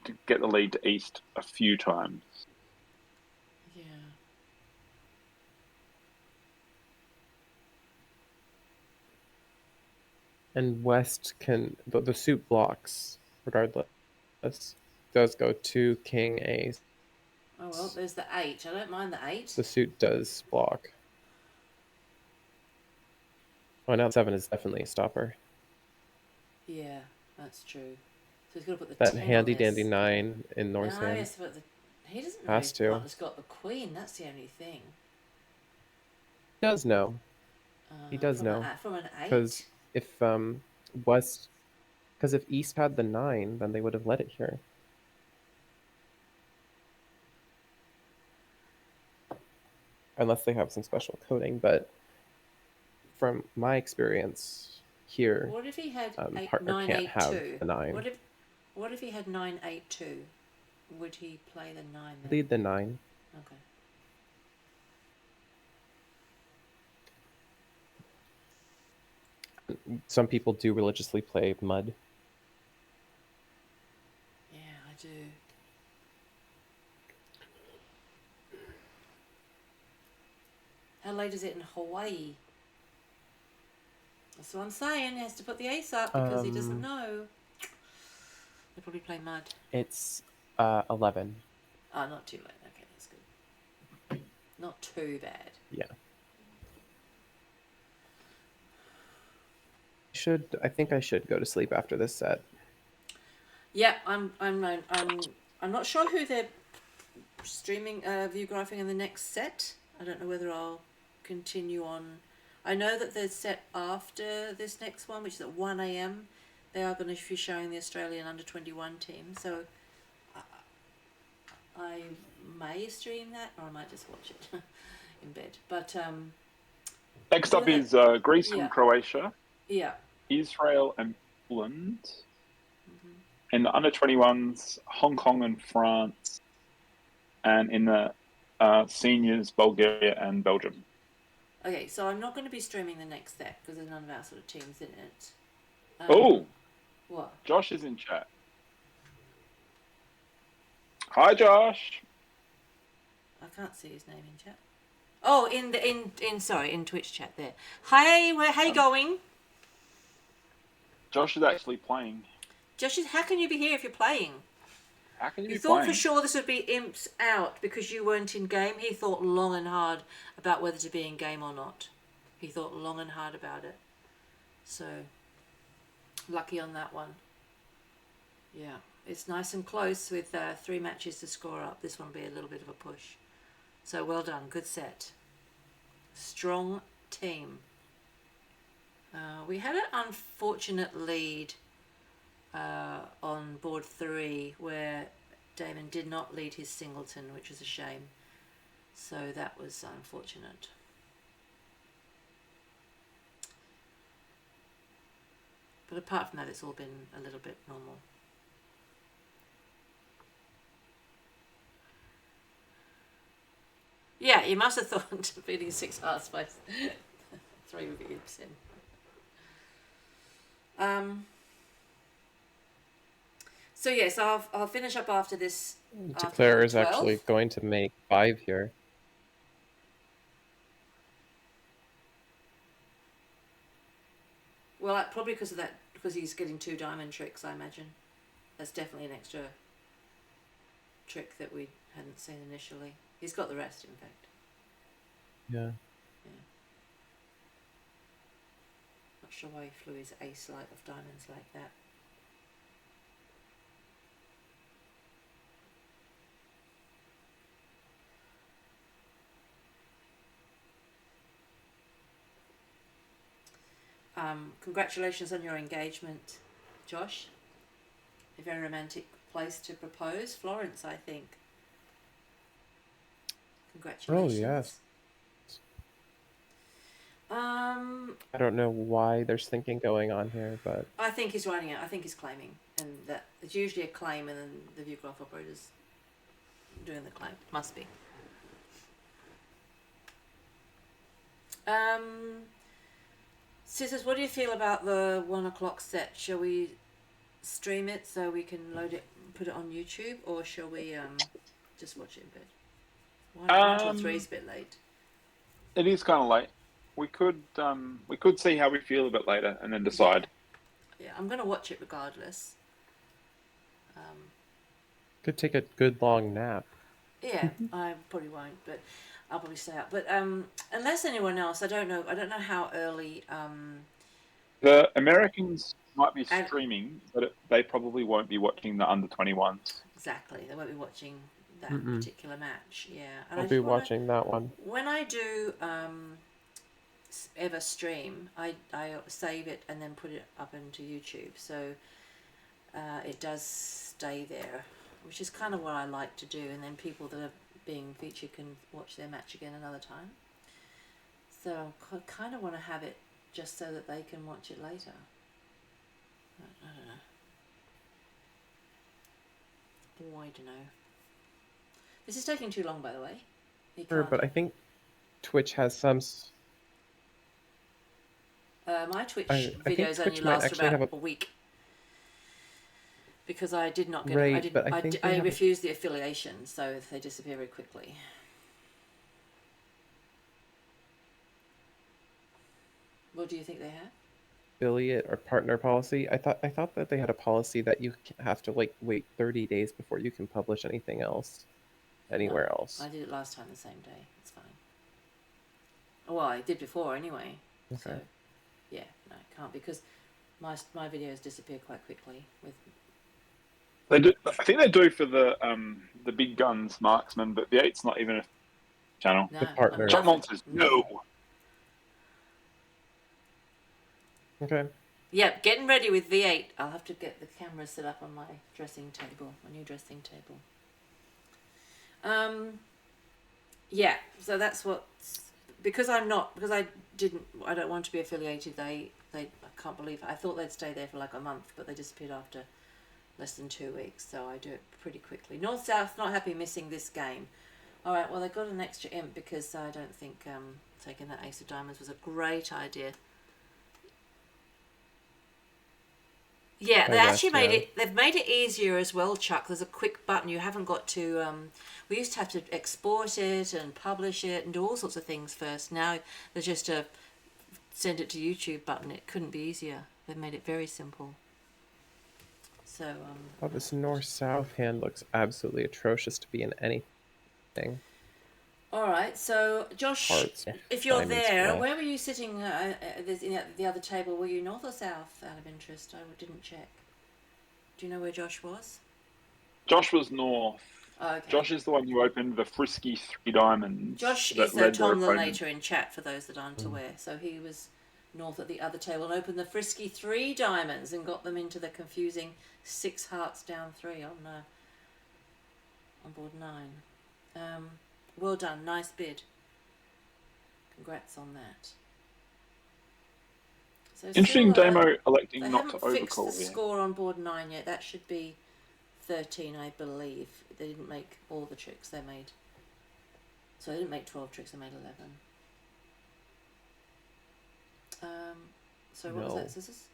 to get the lead to east a few times. Yeah. And West can the suit blocks regardless. Does go to king ace. Oh well, there's the 8. I don't mind the 8. The suit does block. Oh, now 7 is definitely a stopper. Yeah, that's true. So he's got to put the That 10 handy on this. dandy 9 in North's No, hand. yes, but he doesn't know Has his to. partner's got the queen. That's the only thing. He does know. He does from know. From an 8. Because if West, because if East had the 9, then they would have let it here. Unless they have some special coding, but from my experience here, What if he had partner 9, can't 8, have 2? the 9. What if he had 9, 8, 2? Would he play the 9 then? Lead the 9. Okay. Some people do religiously play mud. Yeah, I do. How late is it in Hawaii? That's what I'm saying. He has to put the ace up because he doesn't know. They probably play mud. It's 11. Oh, not too late. Okay, that's good. Not too bad. Yeah. I think I should go to sleep after this set. Yeah, I'm not sure who they're streaming view graphing in the next set. I don't know whether I'll continue on. I know that the set after this next one, which is at 1 a.m, they are going to be showing the Australian under-21 team. So I may stream that, or I might just watch it in bed. But next up is Greece and Croatia. Yeah. Israel and Poland. In the under-21s, Hong Kong and France. And in the seniors, Bulgaria and Belgium. Okay, so I'm not going to be streaming the next set because there's none of our sort of teams in it. What? Josh is in chat. Hi, Josh. I can't see his name in chat. Oh, in Twitch chat there. Hi, how you going? Josh is actually playing. Josh, how can you be here if you're playing? How can you be thought playing? for sure this would be imps out because you weren't in game. He thought long and hard about whether to be in game or not. He thought long and hard about it. So, lucky on that one. Yeah, it's nice and close with 3 matches to score up. This one will be a little bit of a push. So well done, good set. Strong team. We had an unfortunate lead on board 3 where Damon did not lead his singleton, which is a shame. So that was unfortunate. But apart from that, it's all been a little bit normal. Yeah, you must have thought beating 6 hearts by 3 would be imps in. So yes, I'll finish up after this. Declare is actually going to make 5 here. Well, probably because of that, because he's getting 2 diamond tricks, I imagine. That's definitely an extra trick that we hadn't seen initially. He's got the rest, in fact. Yeah. Not sure why he flew his ace light of diamonds like that. Congratulations on your engagement, Josh. A very romantic place to propose. Florence, I think. Congratulations. Oh, yes. I don't know why there's thinking going on here, but... I think he's writing it. I think he's claiming. And that it's usually a claim and then the view graph operator's doing the claim. Must be. Sisters, what do you feel about the 1 o'clock set? Shall we stream it so we can load it, put it on YouTube, or shall we just watch it in bed? 1 till 3 is a bit late. It is kind of late. We could see how we feel a bit later and then decide. Yeah, I'm gonna watch it regardless. Could take a good long nap. Yeah, I probably won't, but I'll probably stay up. But unless anyone else, I don't know how early. The Americans might be streaming, but they probably won't be watching the under-21s. Exactly, they won't be watching that particular match. Yeah, and I'll be watching that one. When I do ever stream, I save it and then put it up into YouTube, so it does stay there, which is kind of what I like to do, and then people that are being featured can watch their match again another time. So I kind of want to have it just so that they can watch it later. I don't know. Oh, I don't know. This is taking too long, by the way. Sure, but I think Twitch has some. My Twitch videos only last about a week. Because I did not get I refused the affiliation, so they disappear very quickly. What do you think they have? Affiliate or partner policy. I thought that they had a policy that you have to wait 30 days before you can publish anything else anywhere else. I did it last time the same day. It's fine. Well, I did before anyway. Okay. So yeah, no, I can't, because my videos disappear quite quickly with. They do. I think they do for the big guns marksman, but the 8's not even a channel. No, the partner. Chat monsters, no. Okay. Yep, getting ready with V8. I'll have to get the camera set up on my dressing table, my new dressing table. Yeah, so that's what, because I don't want to be affiliated. I can't believe I thought they'd stay there for like a month, but they disappeared after less than 2 weeks, so I do it pretty quickly. North South not happy missing this game. All right, well, they got an extra imp because I don't think taking that ace of diamonds was a great idea. Yeah, they actually made it. They've made it easier as well, Chuck. There's a quick button. You haven't got to. We used to have to export it and publish it and do all sorts of things first. Now there's just a send it to YouTube button. It couldn't be easier. They've made it very simple. So. Oh, this north-south hand looks absolutely atrocious to be in anything. All right, so Josh, if you're there, where were you sitting at the other table? Were you north or south, out of interest? I didn't check. Do you know where Josh was? Josh was north. Oh, okay. Josh is the one who opened the frisky 3 diamonds. Josh is Tom the later in chat, for those that aren't aware. So he was north at the other table and opened the frisky 3 diamonds and got them into the confusing 6 hearts down 3 on board 9. Well done, nice bid. Congrats on that. So interesting still, demo electing not to overcall. They haven't fixed the score on board 9 yet. That should be 13, I believe. They didn't make all the tricks they made. So they didn't make 12 tricks, they made 11. So what was that, Scissors?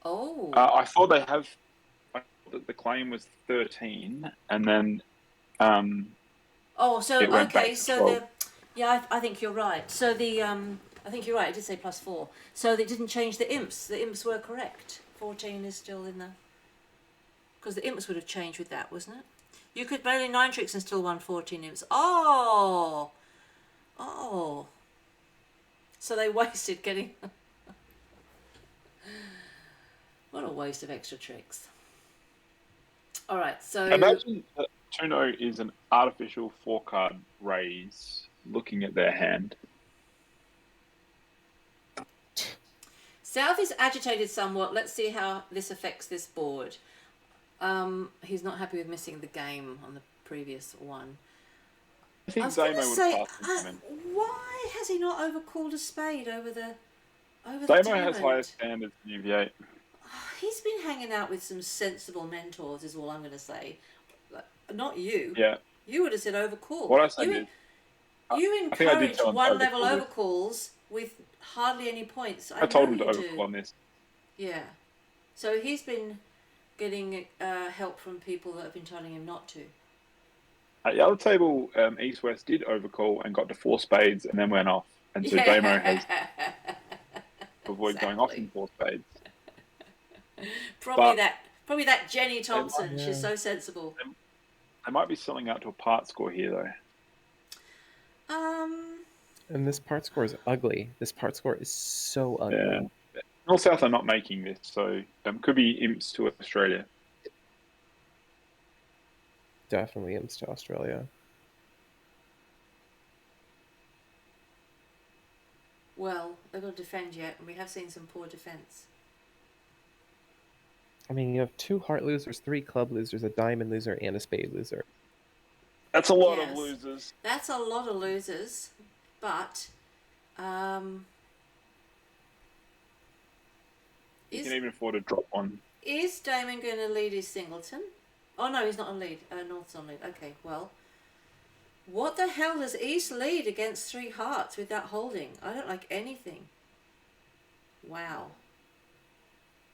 Oh. I thought they have. I thought the claim was 13, and then. Oh, so okay, so I think you're right. So I think you're right. It did say +4. So they didn't change the imps. The imps were correct. 14 is still in the. Because the imps would have changed with that, wasn't it? You could only 9 tricks and still won 14 imps. Oh. So they wasted getting. What a waste of extra tricks. All right, so. Imagine that Tuno is an artificial 4-card raise looking at their hand. South is agitated somewhat. Let's see how this affects this board. He's not happy with missing the game on the previous one. I think Zamo would pass him. Why has he not overcalled a spade over the Zamo has higher standards than UV8. He's been hanging out with some sensible mentors, is all I'm going to say. Not you. Yeah. You would have said overcall. What I said is, You I think I did encourage tell him to one level overcall this. overcalls with hardly any points. I told know him to you overcall do. on this. Yeah. So he's been getting help from people that have been telling him not to. At the other table, East West did overcall and got to 4 spades and then went off. And so Damo has to avoid going off in 4 spades. Probably But that Jenny Thompson. Yeah. She's so sensible. they might be selling out to a part score here, though. And this part score is ugly. This part score is so ugly. Yeah. North South are not making this, so could be imps to Australia. Definitely imps to Australia. Well, they've got to defend yet, and we have seen some poor defence. I mean, you have 2 heart losers, 3 club losers, a diamond loser, and a spade loser. That's a lot Yes. of losers. That's a lot of losers, but You can even afford to drop one. is Damon going to lead his singleton? Oh no, he's not on lead. North's on lead. Okay, well, what the hell does East lead against 3 hearts with that holding? I don't like anything. Wow.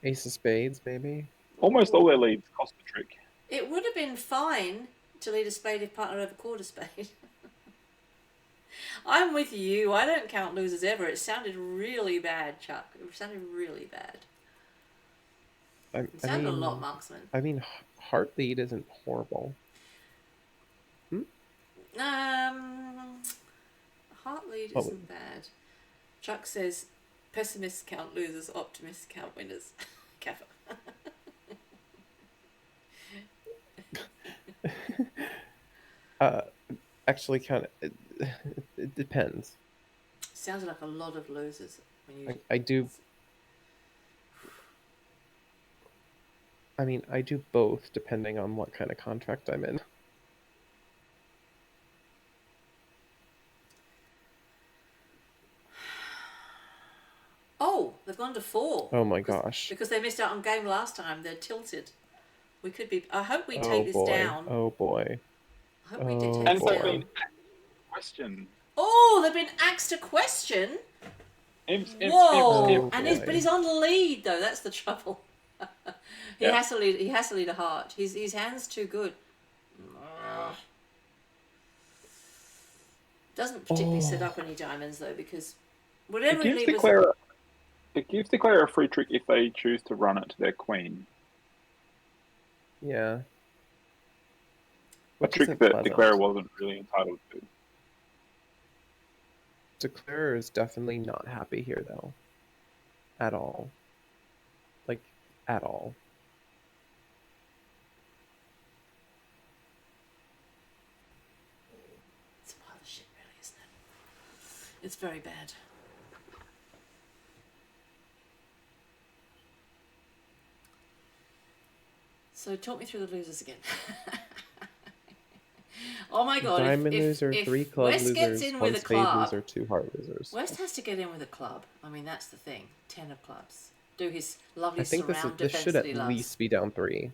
Ace of spades, maybe? Almost all their leads cost a trick. It would have been fine to lead a spade if partner overcalled a spade. I'm with you. I don't count losers ever. It sounded really bad, Chuck. It sounded really bad. It sounded a lot, Marksman. I mean, heart lead isn't horrible. Heart lead isn't bad. Chuck says, pessimists count losers, optimists count winners. Kappa. Actually, kind of, it depends. Sounds like a lot of losers when you. I do. I mean, I do both depending on what kind of contract I'm in. Oh, they've gone to 4. Oh my gosh. Because they missed out on game last time. They're tilted. We could be. I hope we take this down. Oh boy. I hope we did take And this they've down. been question. Oh, they've been axed a question. Imps, Whoa! imps. And but he's on the lead though. That's the trouble. He Yeah. has to lead. He has to lead a heart. His hand's too good. Doesn't particularly set up any diamonds though, because whatever It he gives lead was. Declare. It gives Declare a free trick if they choose to run it to their queen. Yeah. A Which trick isn't that pleasant. Declare wasn't really entitled to. Declare is definitely not happy here, though. At all. Like, at all. It's a pile of shit, really, isn't it? It's very bad. So talk me through the losers again. Oh my god! Diamond if loser, 3 club West losers, gets in 1 with a spade club, loser, 2 heart losers. West has to get in with a club. I mean, that's the thing. 10 of clubs. Do his lovely I think surround this defense should that at he loves. least be down 3.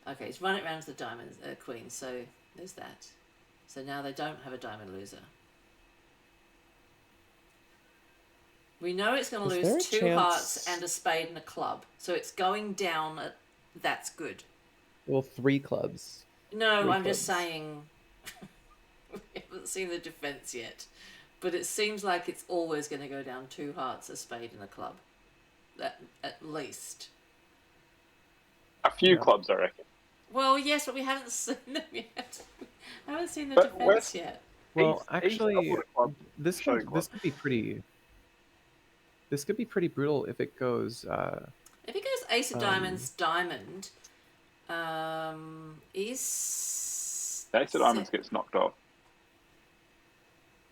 Okay, he's run it round to the diamonds, queen. So there's that. So now they don't have a diamond loser. We know it's going to Is there lose a 2 chance- hearts and a spade and a club. So it's going down. That's good. Well, 3 clubs. No, 3 I'm just clubs. saying. We haven't seen the defense yet, but it seems like it's always going to go down 2 hearts, a spade, and a club. That at least. A few Yeah. clubs, I reckon. Well, yes, but we haven't seen them yet. I haven't seen the But defense West- yet. Well, East actually, double club, this show could club. be pretty. This could be pretty brutal if it goes. If it goes ace of diamonds, diamond, is The ace of diamonds gets knocked off.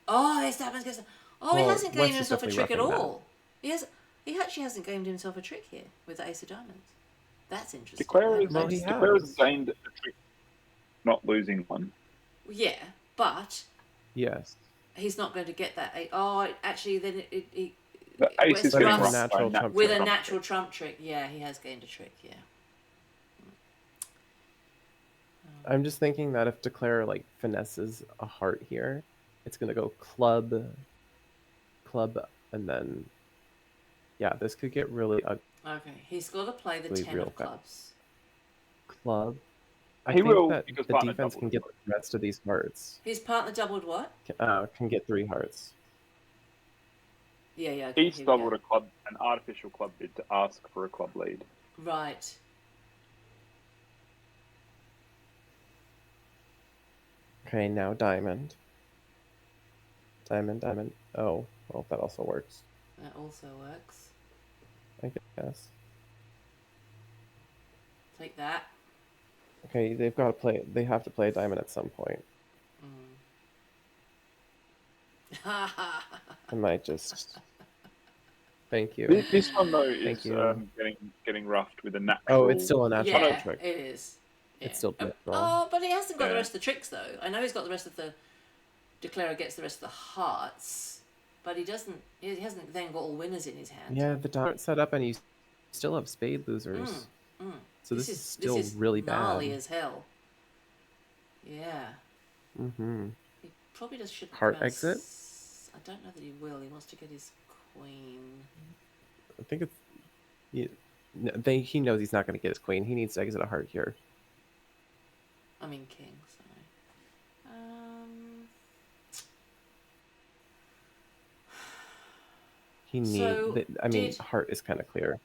Oh, ace of diamonds gets. Oh, he Well, hasn't West gained is himself a definitely trick at roughing that. all. He actually hasn't gained himself a trick here with the ace of diamonds. That's interesting. Declare I is haven't Well, he noticed. Declare has has. gained a trick, not losing one. Yeah, but Yes. he's not going to get that. Oh, actually, then he The ace is West getting runs roughed by natural a natural trump with a trump natural trick. trump trick. Yeah, he has gained a trick. Yeah. I'm just thinking that if Declare like finesses a heart here, It's gonna go club, and then yeah, this could get really ugly Okay, he's got to play the 10 real of fast. clubs. Club. I He think will, that because the partner defense doubled can it. get the rest of these hearts. His partner doubled what? Can get 3 hearts. Yeah, okay, Each here we doubled go. a club, an artificial club bid to ask for a club lead. Right. Okay, now diamond. Diamond. Oh, well, that also works, That also works. I guess. Take that. Okay, they have to play a diamond at some point. I might just... Thank you. This one though Thank is you. getting roughed with a natural. Oh, it's still a natural Yeah, trick. it is. Yeah. It's still natural. Oh, but he hasn't got the Yeah. rest of the tricks though. I know he's got the rest of the declarer gets the rest of the hearts, but he doesn't. He hasn't then got all winners in his hand. Yeah, the diamond set up, and you still have spade losers. So this is still really gnarly bad. as hell. Yeah. Mm-hmm. He probably just shouldn't. Heart exit? I don't know that he will. He wants to get his queen. I think it's... he knows he's not going to get his queen. He needs to exit a heart here. I mean king, sorry. He needs... heart is kind of clear.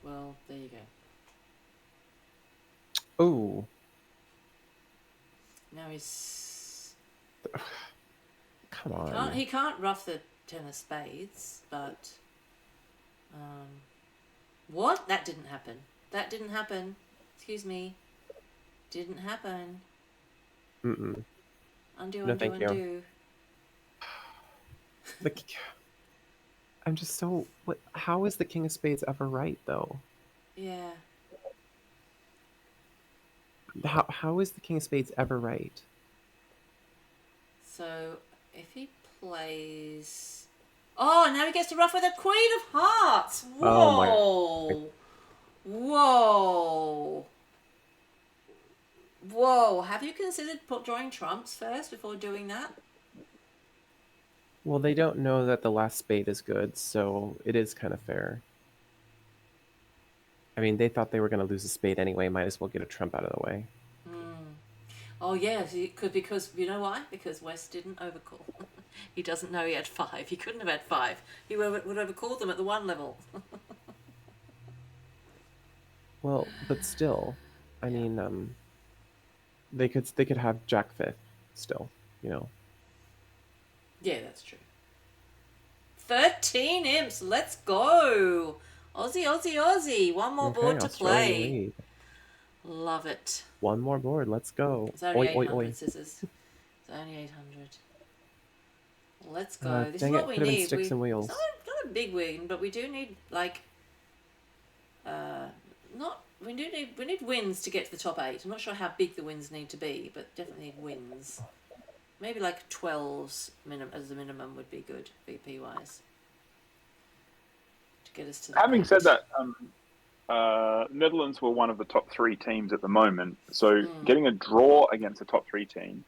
Well, there you go. Oh. Now he's... Come on. He can't rough the 10 of spades, but... What? That didn't happen. That didn't happen. Excuse me. Didn't happen. Mm-mm. Undo, No, undo, thank you. undo. I'm just so... How is the king of spades ever right, though? Yeah. How is the king of spades ever right? So, if he plays... Oh, now he gets to ruff with a queen of hearts! Whoa! Oh Whoa! Whoa! Have you considered drawing trumps first before doing that? Well, they don't know that the last spade is good, so it is kind of fair. I mean, they thought they were going to lose a spade anyway. Might as well get a trump out of the way. Oh, yeah, because you know why? Because West didn't overcall. He doesn't know he had 5. He couldn't have had 5. He would have overcalled them at the 1 level. Well, but still, I mean, they could have Jack 5th still, you know. Yeah, that's true. 13 imps, let's go! Aussie, Aussie, Aussie. One more board to Australian play. lead. Love it. One more board, let's go. It's only Oi, 800 oi, oi. scissors. It's only 800. Let's go. This is Dang what it, we could have been need. sticks and wheels. It's not a big win, but we do need like we need wins to get to the top 8. I'm not sure how big the wins need to be, but definitely need wins. Maybe like 12s as a minimum would be good, VP wise. To get us to the Having 8. said that, Netherlands were one of the top 3 teams at the moment, so getting a draw against a top 3 team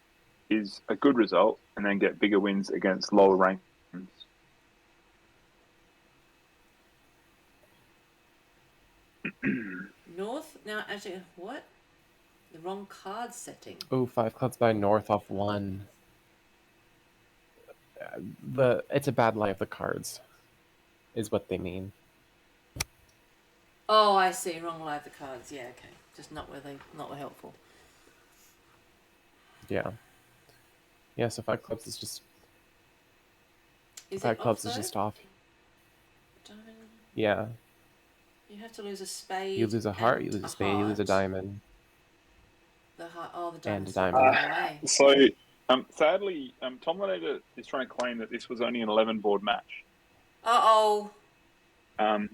is a good result, and then get bigger wins against lower ranked teams. North now actually what? The wrong card setting. Oh, 5 clubs by North off 1. It's a bad lie of the cards, is what they mean. Oh, I see. Wrong lie of the cards. Yeah, okay. Just not where helpful. Yeah. Yeah, so 5 clubs is just... Is 5 it clubs off, is though? just off. Diamond. Yeah. You have to lose a spade. You lose a heart, and you lose a spade, you lose a heart. diamond. The heart. Oh, the diamond. And a diamond. So, sadly, Tom Lenader is trying to claim that this was only an 11 board match. Uh-oh. Um,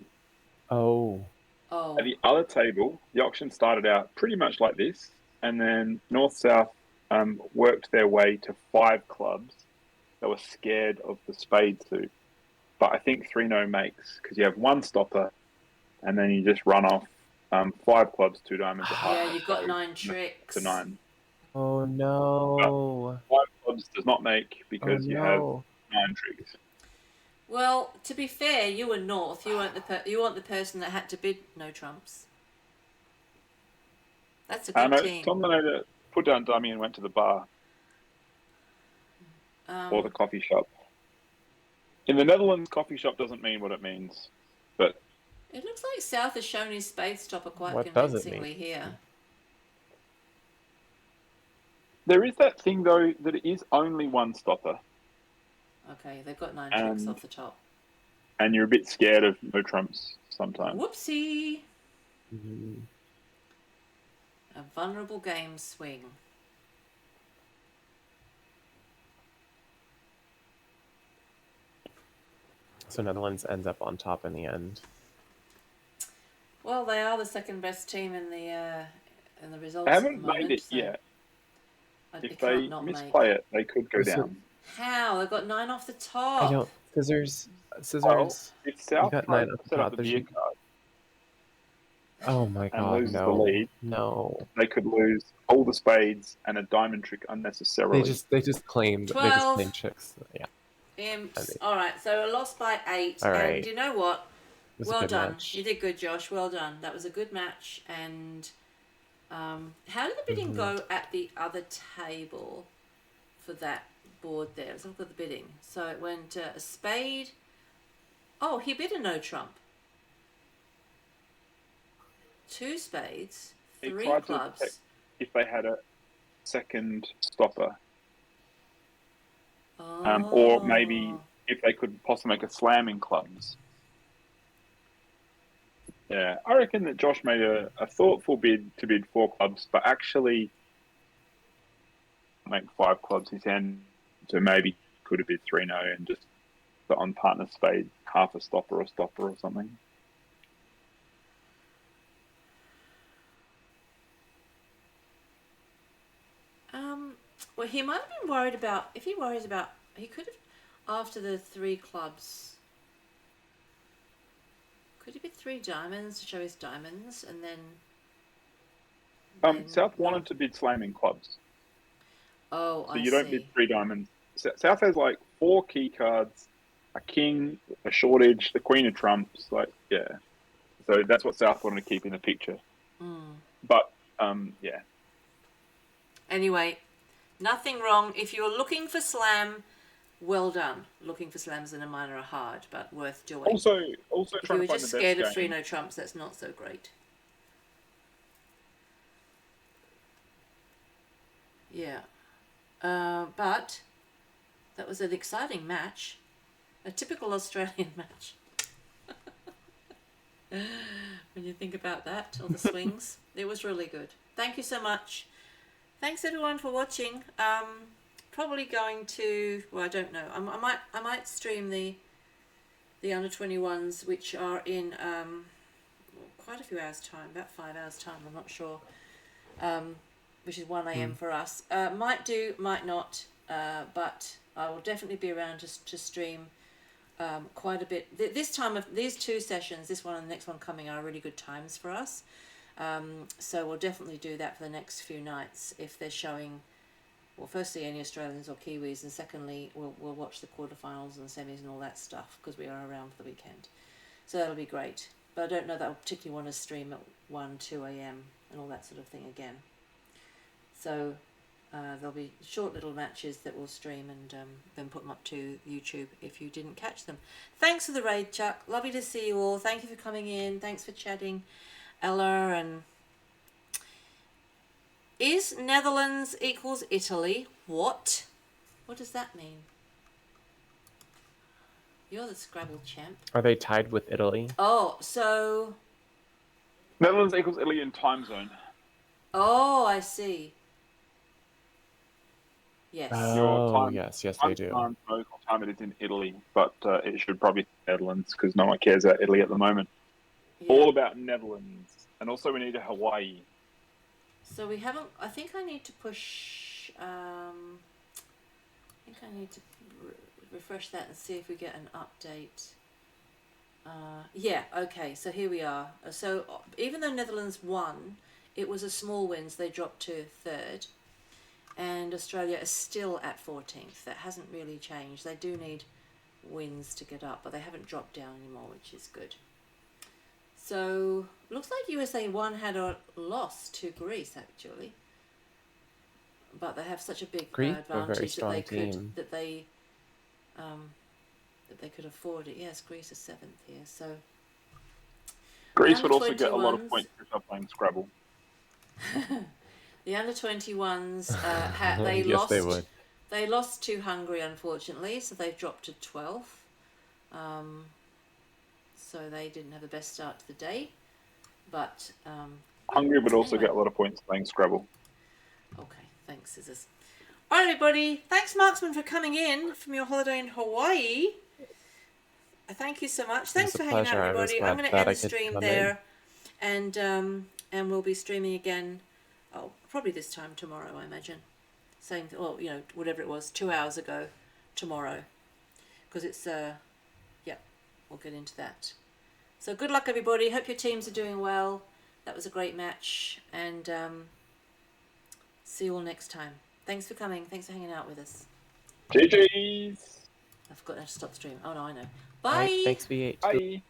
Oh. at Oh. the other table, the auction started out pretty much like this, and then North South worked their way to 5 clubs that were scared of the spade suit. But I think 3-0 makes, because you have one stopper, and then you just run off 5 clubs, 2 diamonds, a heart, Yeah, and a you've got spade 9 to tricks. 9. Oh But no. 5 clubs does not make Oh because you have no. 9 tricks. Well, to be fair, you were North. You weren't the person that had to bid no trumps. That's a good No, team. Tom Minoda put down dummy and went to the bar or the Um, coffee shop. In the Netherlands, coffee shop doesn't mean what it means, but it looks like South has shown his spade stopper quite What does it mean? convincingly here. there is that thing though that it is only one stopper, Okay, they've got 9 tricks and off the top. you're a bit scared of no trumps sometimes. Whoopsie! Mm. A vulnerable game swing. So Netherlands ends up on top in the end. Well, they are the second best team in the results They at the haven't moment. made it so yet. It If can't they not misplay make. it, they could go So- down. How? They've got 9 off the top. I don't. Scissors. Well, if You South got tries 9 to off the set up top. the There beer should. card Oh my and god, loses the no. lead, No. they could lose all the spades and a diamond trick They unnecessarily. just claimed 12. chicks. Yeah. Imps. All right, so a loss by 8. All And right. you know what? It was a Well good done. match. You did good, Josh. Well done. That was a good match. And how did the bidding go at the other table for that board there? Let's look at the bidding. So it went a spade. Oh, he bid a no trump. 2 spades, He 3 tried to clubs. check if they had a second stopper, Oh. or maybe if they could possibly make a slam in clubs. Yeah, I reckon that Josh made a thoughtful bid to bid 4 clubs, but actually make 5 clubs his hand. So maybe could have bid 3-0 and just put on partner spade half a stopper or something. Well, he might have been worried about, if he worries about, he could have, after the 3 clubs, could he bid 3 diamonds to show his diamonds, and then South wanted to bid slamming clubs. Oh, So I you don't see. bid 3 diamonds. South has like 4 key cards, a king, a shortage, the queen of trumps. Like, yeah. So that's what South wanted to keep in the picture. But, yeah. Anyway, nothing wrong. If you're looking for slam, well done. Looking for slams in a minor are hard, but worth doing. Also if you trying were to find just the scared best of 3 game. no trumps, that's not so great. Yeah. But that was an exciting match. A typical Australian match. When you think about that, or the swings, it was really good. Thank you so much. Thanks everyone for watching. Probably going to, well, I don't know. I might stream the under 21s, which are in quite a few hours time, about 5 hours time. I'm not sure. Which is 1 a.m. for us. Might do, might not. But I will definitely be around to stream quite a bit. This time of these 2 sessions, this one and the next one coming, are really good times for us. So we'll definitely do that for the next few nights if they're showing, well, firstly any Australians or Kiwis, and secondly we'll watch the quarterfinals and semis and all that stuff because we are around for the weekend. So that'll be great. But I don't know that I'll particularly want to stream at 1, 2 a.m. and all that sort of thing again. So there'll be short little matches that we'll stream and then put them up to YouTube if you didn't catch them. Thanks for the raid, Chuck. Lovely to see you all. Thank you for coming in. Thanks for chatting, Ella. And is Netherlands equals Italy? What? What does that mean? You're the Scrabble champ. Are they tied with Italy? Oh, so... Netherlands equals Italy in time zone. Oh, I see. Yes. Your Oh, time, yes, they time do. knows what time it is in Italy, but it should probably be Netherlands because no one cares about Italy at the moment. Yeah. All about Netherlands, and also we need a Hawaii. So we haven't. I think I need to push. I think I need to refresh that and see if we get an update. Yeah. Okay. So here we are. So even though Netherlands won, it was a small win. So they dropped to third, and Australia is still at 14th. That hasn't really changed. They do need wins to get up, but they haven't dropped down anymore, which is good. So looks like USA 1 had a loss to Greece actually, but they have such a big Greece are a very advantage that strong they team. could that they could afford it. Yes, Greece is 7th here. So Greece the would also get a lot of under-21s points if they're playing Scrabble. the under-21s they Yes, lost. they would. They lost to Hungary, unfortunately, so they've dropped to 12th. So they didn't have the best start to the day, but Hungary would also anyway. get a lot of points playing Scrabble. Okay, thanks, Scissors. All right, everybody. Thanks, Marksman, for coming in from your holiday in Hawaii. Thank you so much. Thanks It was for a hanging out, pleasure. I was everybody. I'm glad going to that end I the could stream come there, and we'll be streaming again. Oh, probably this time tomorrow, I imagine. Same, well, whatever it was, 2 hours ago, tomorrow, because it's yeah, we'll get into that. So good luck, everybody. Hope your teams are doing well. That was a great match, and see you all next time. Thanks for coming. Thanks for hanging out with us. GG's! I've got to stop the stream. Oh no, I know. All right, Bye. thanks, V8. Bye!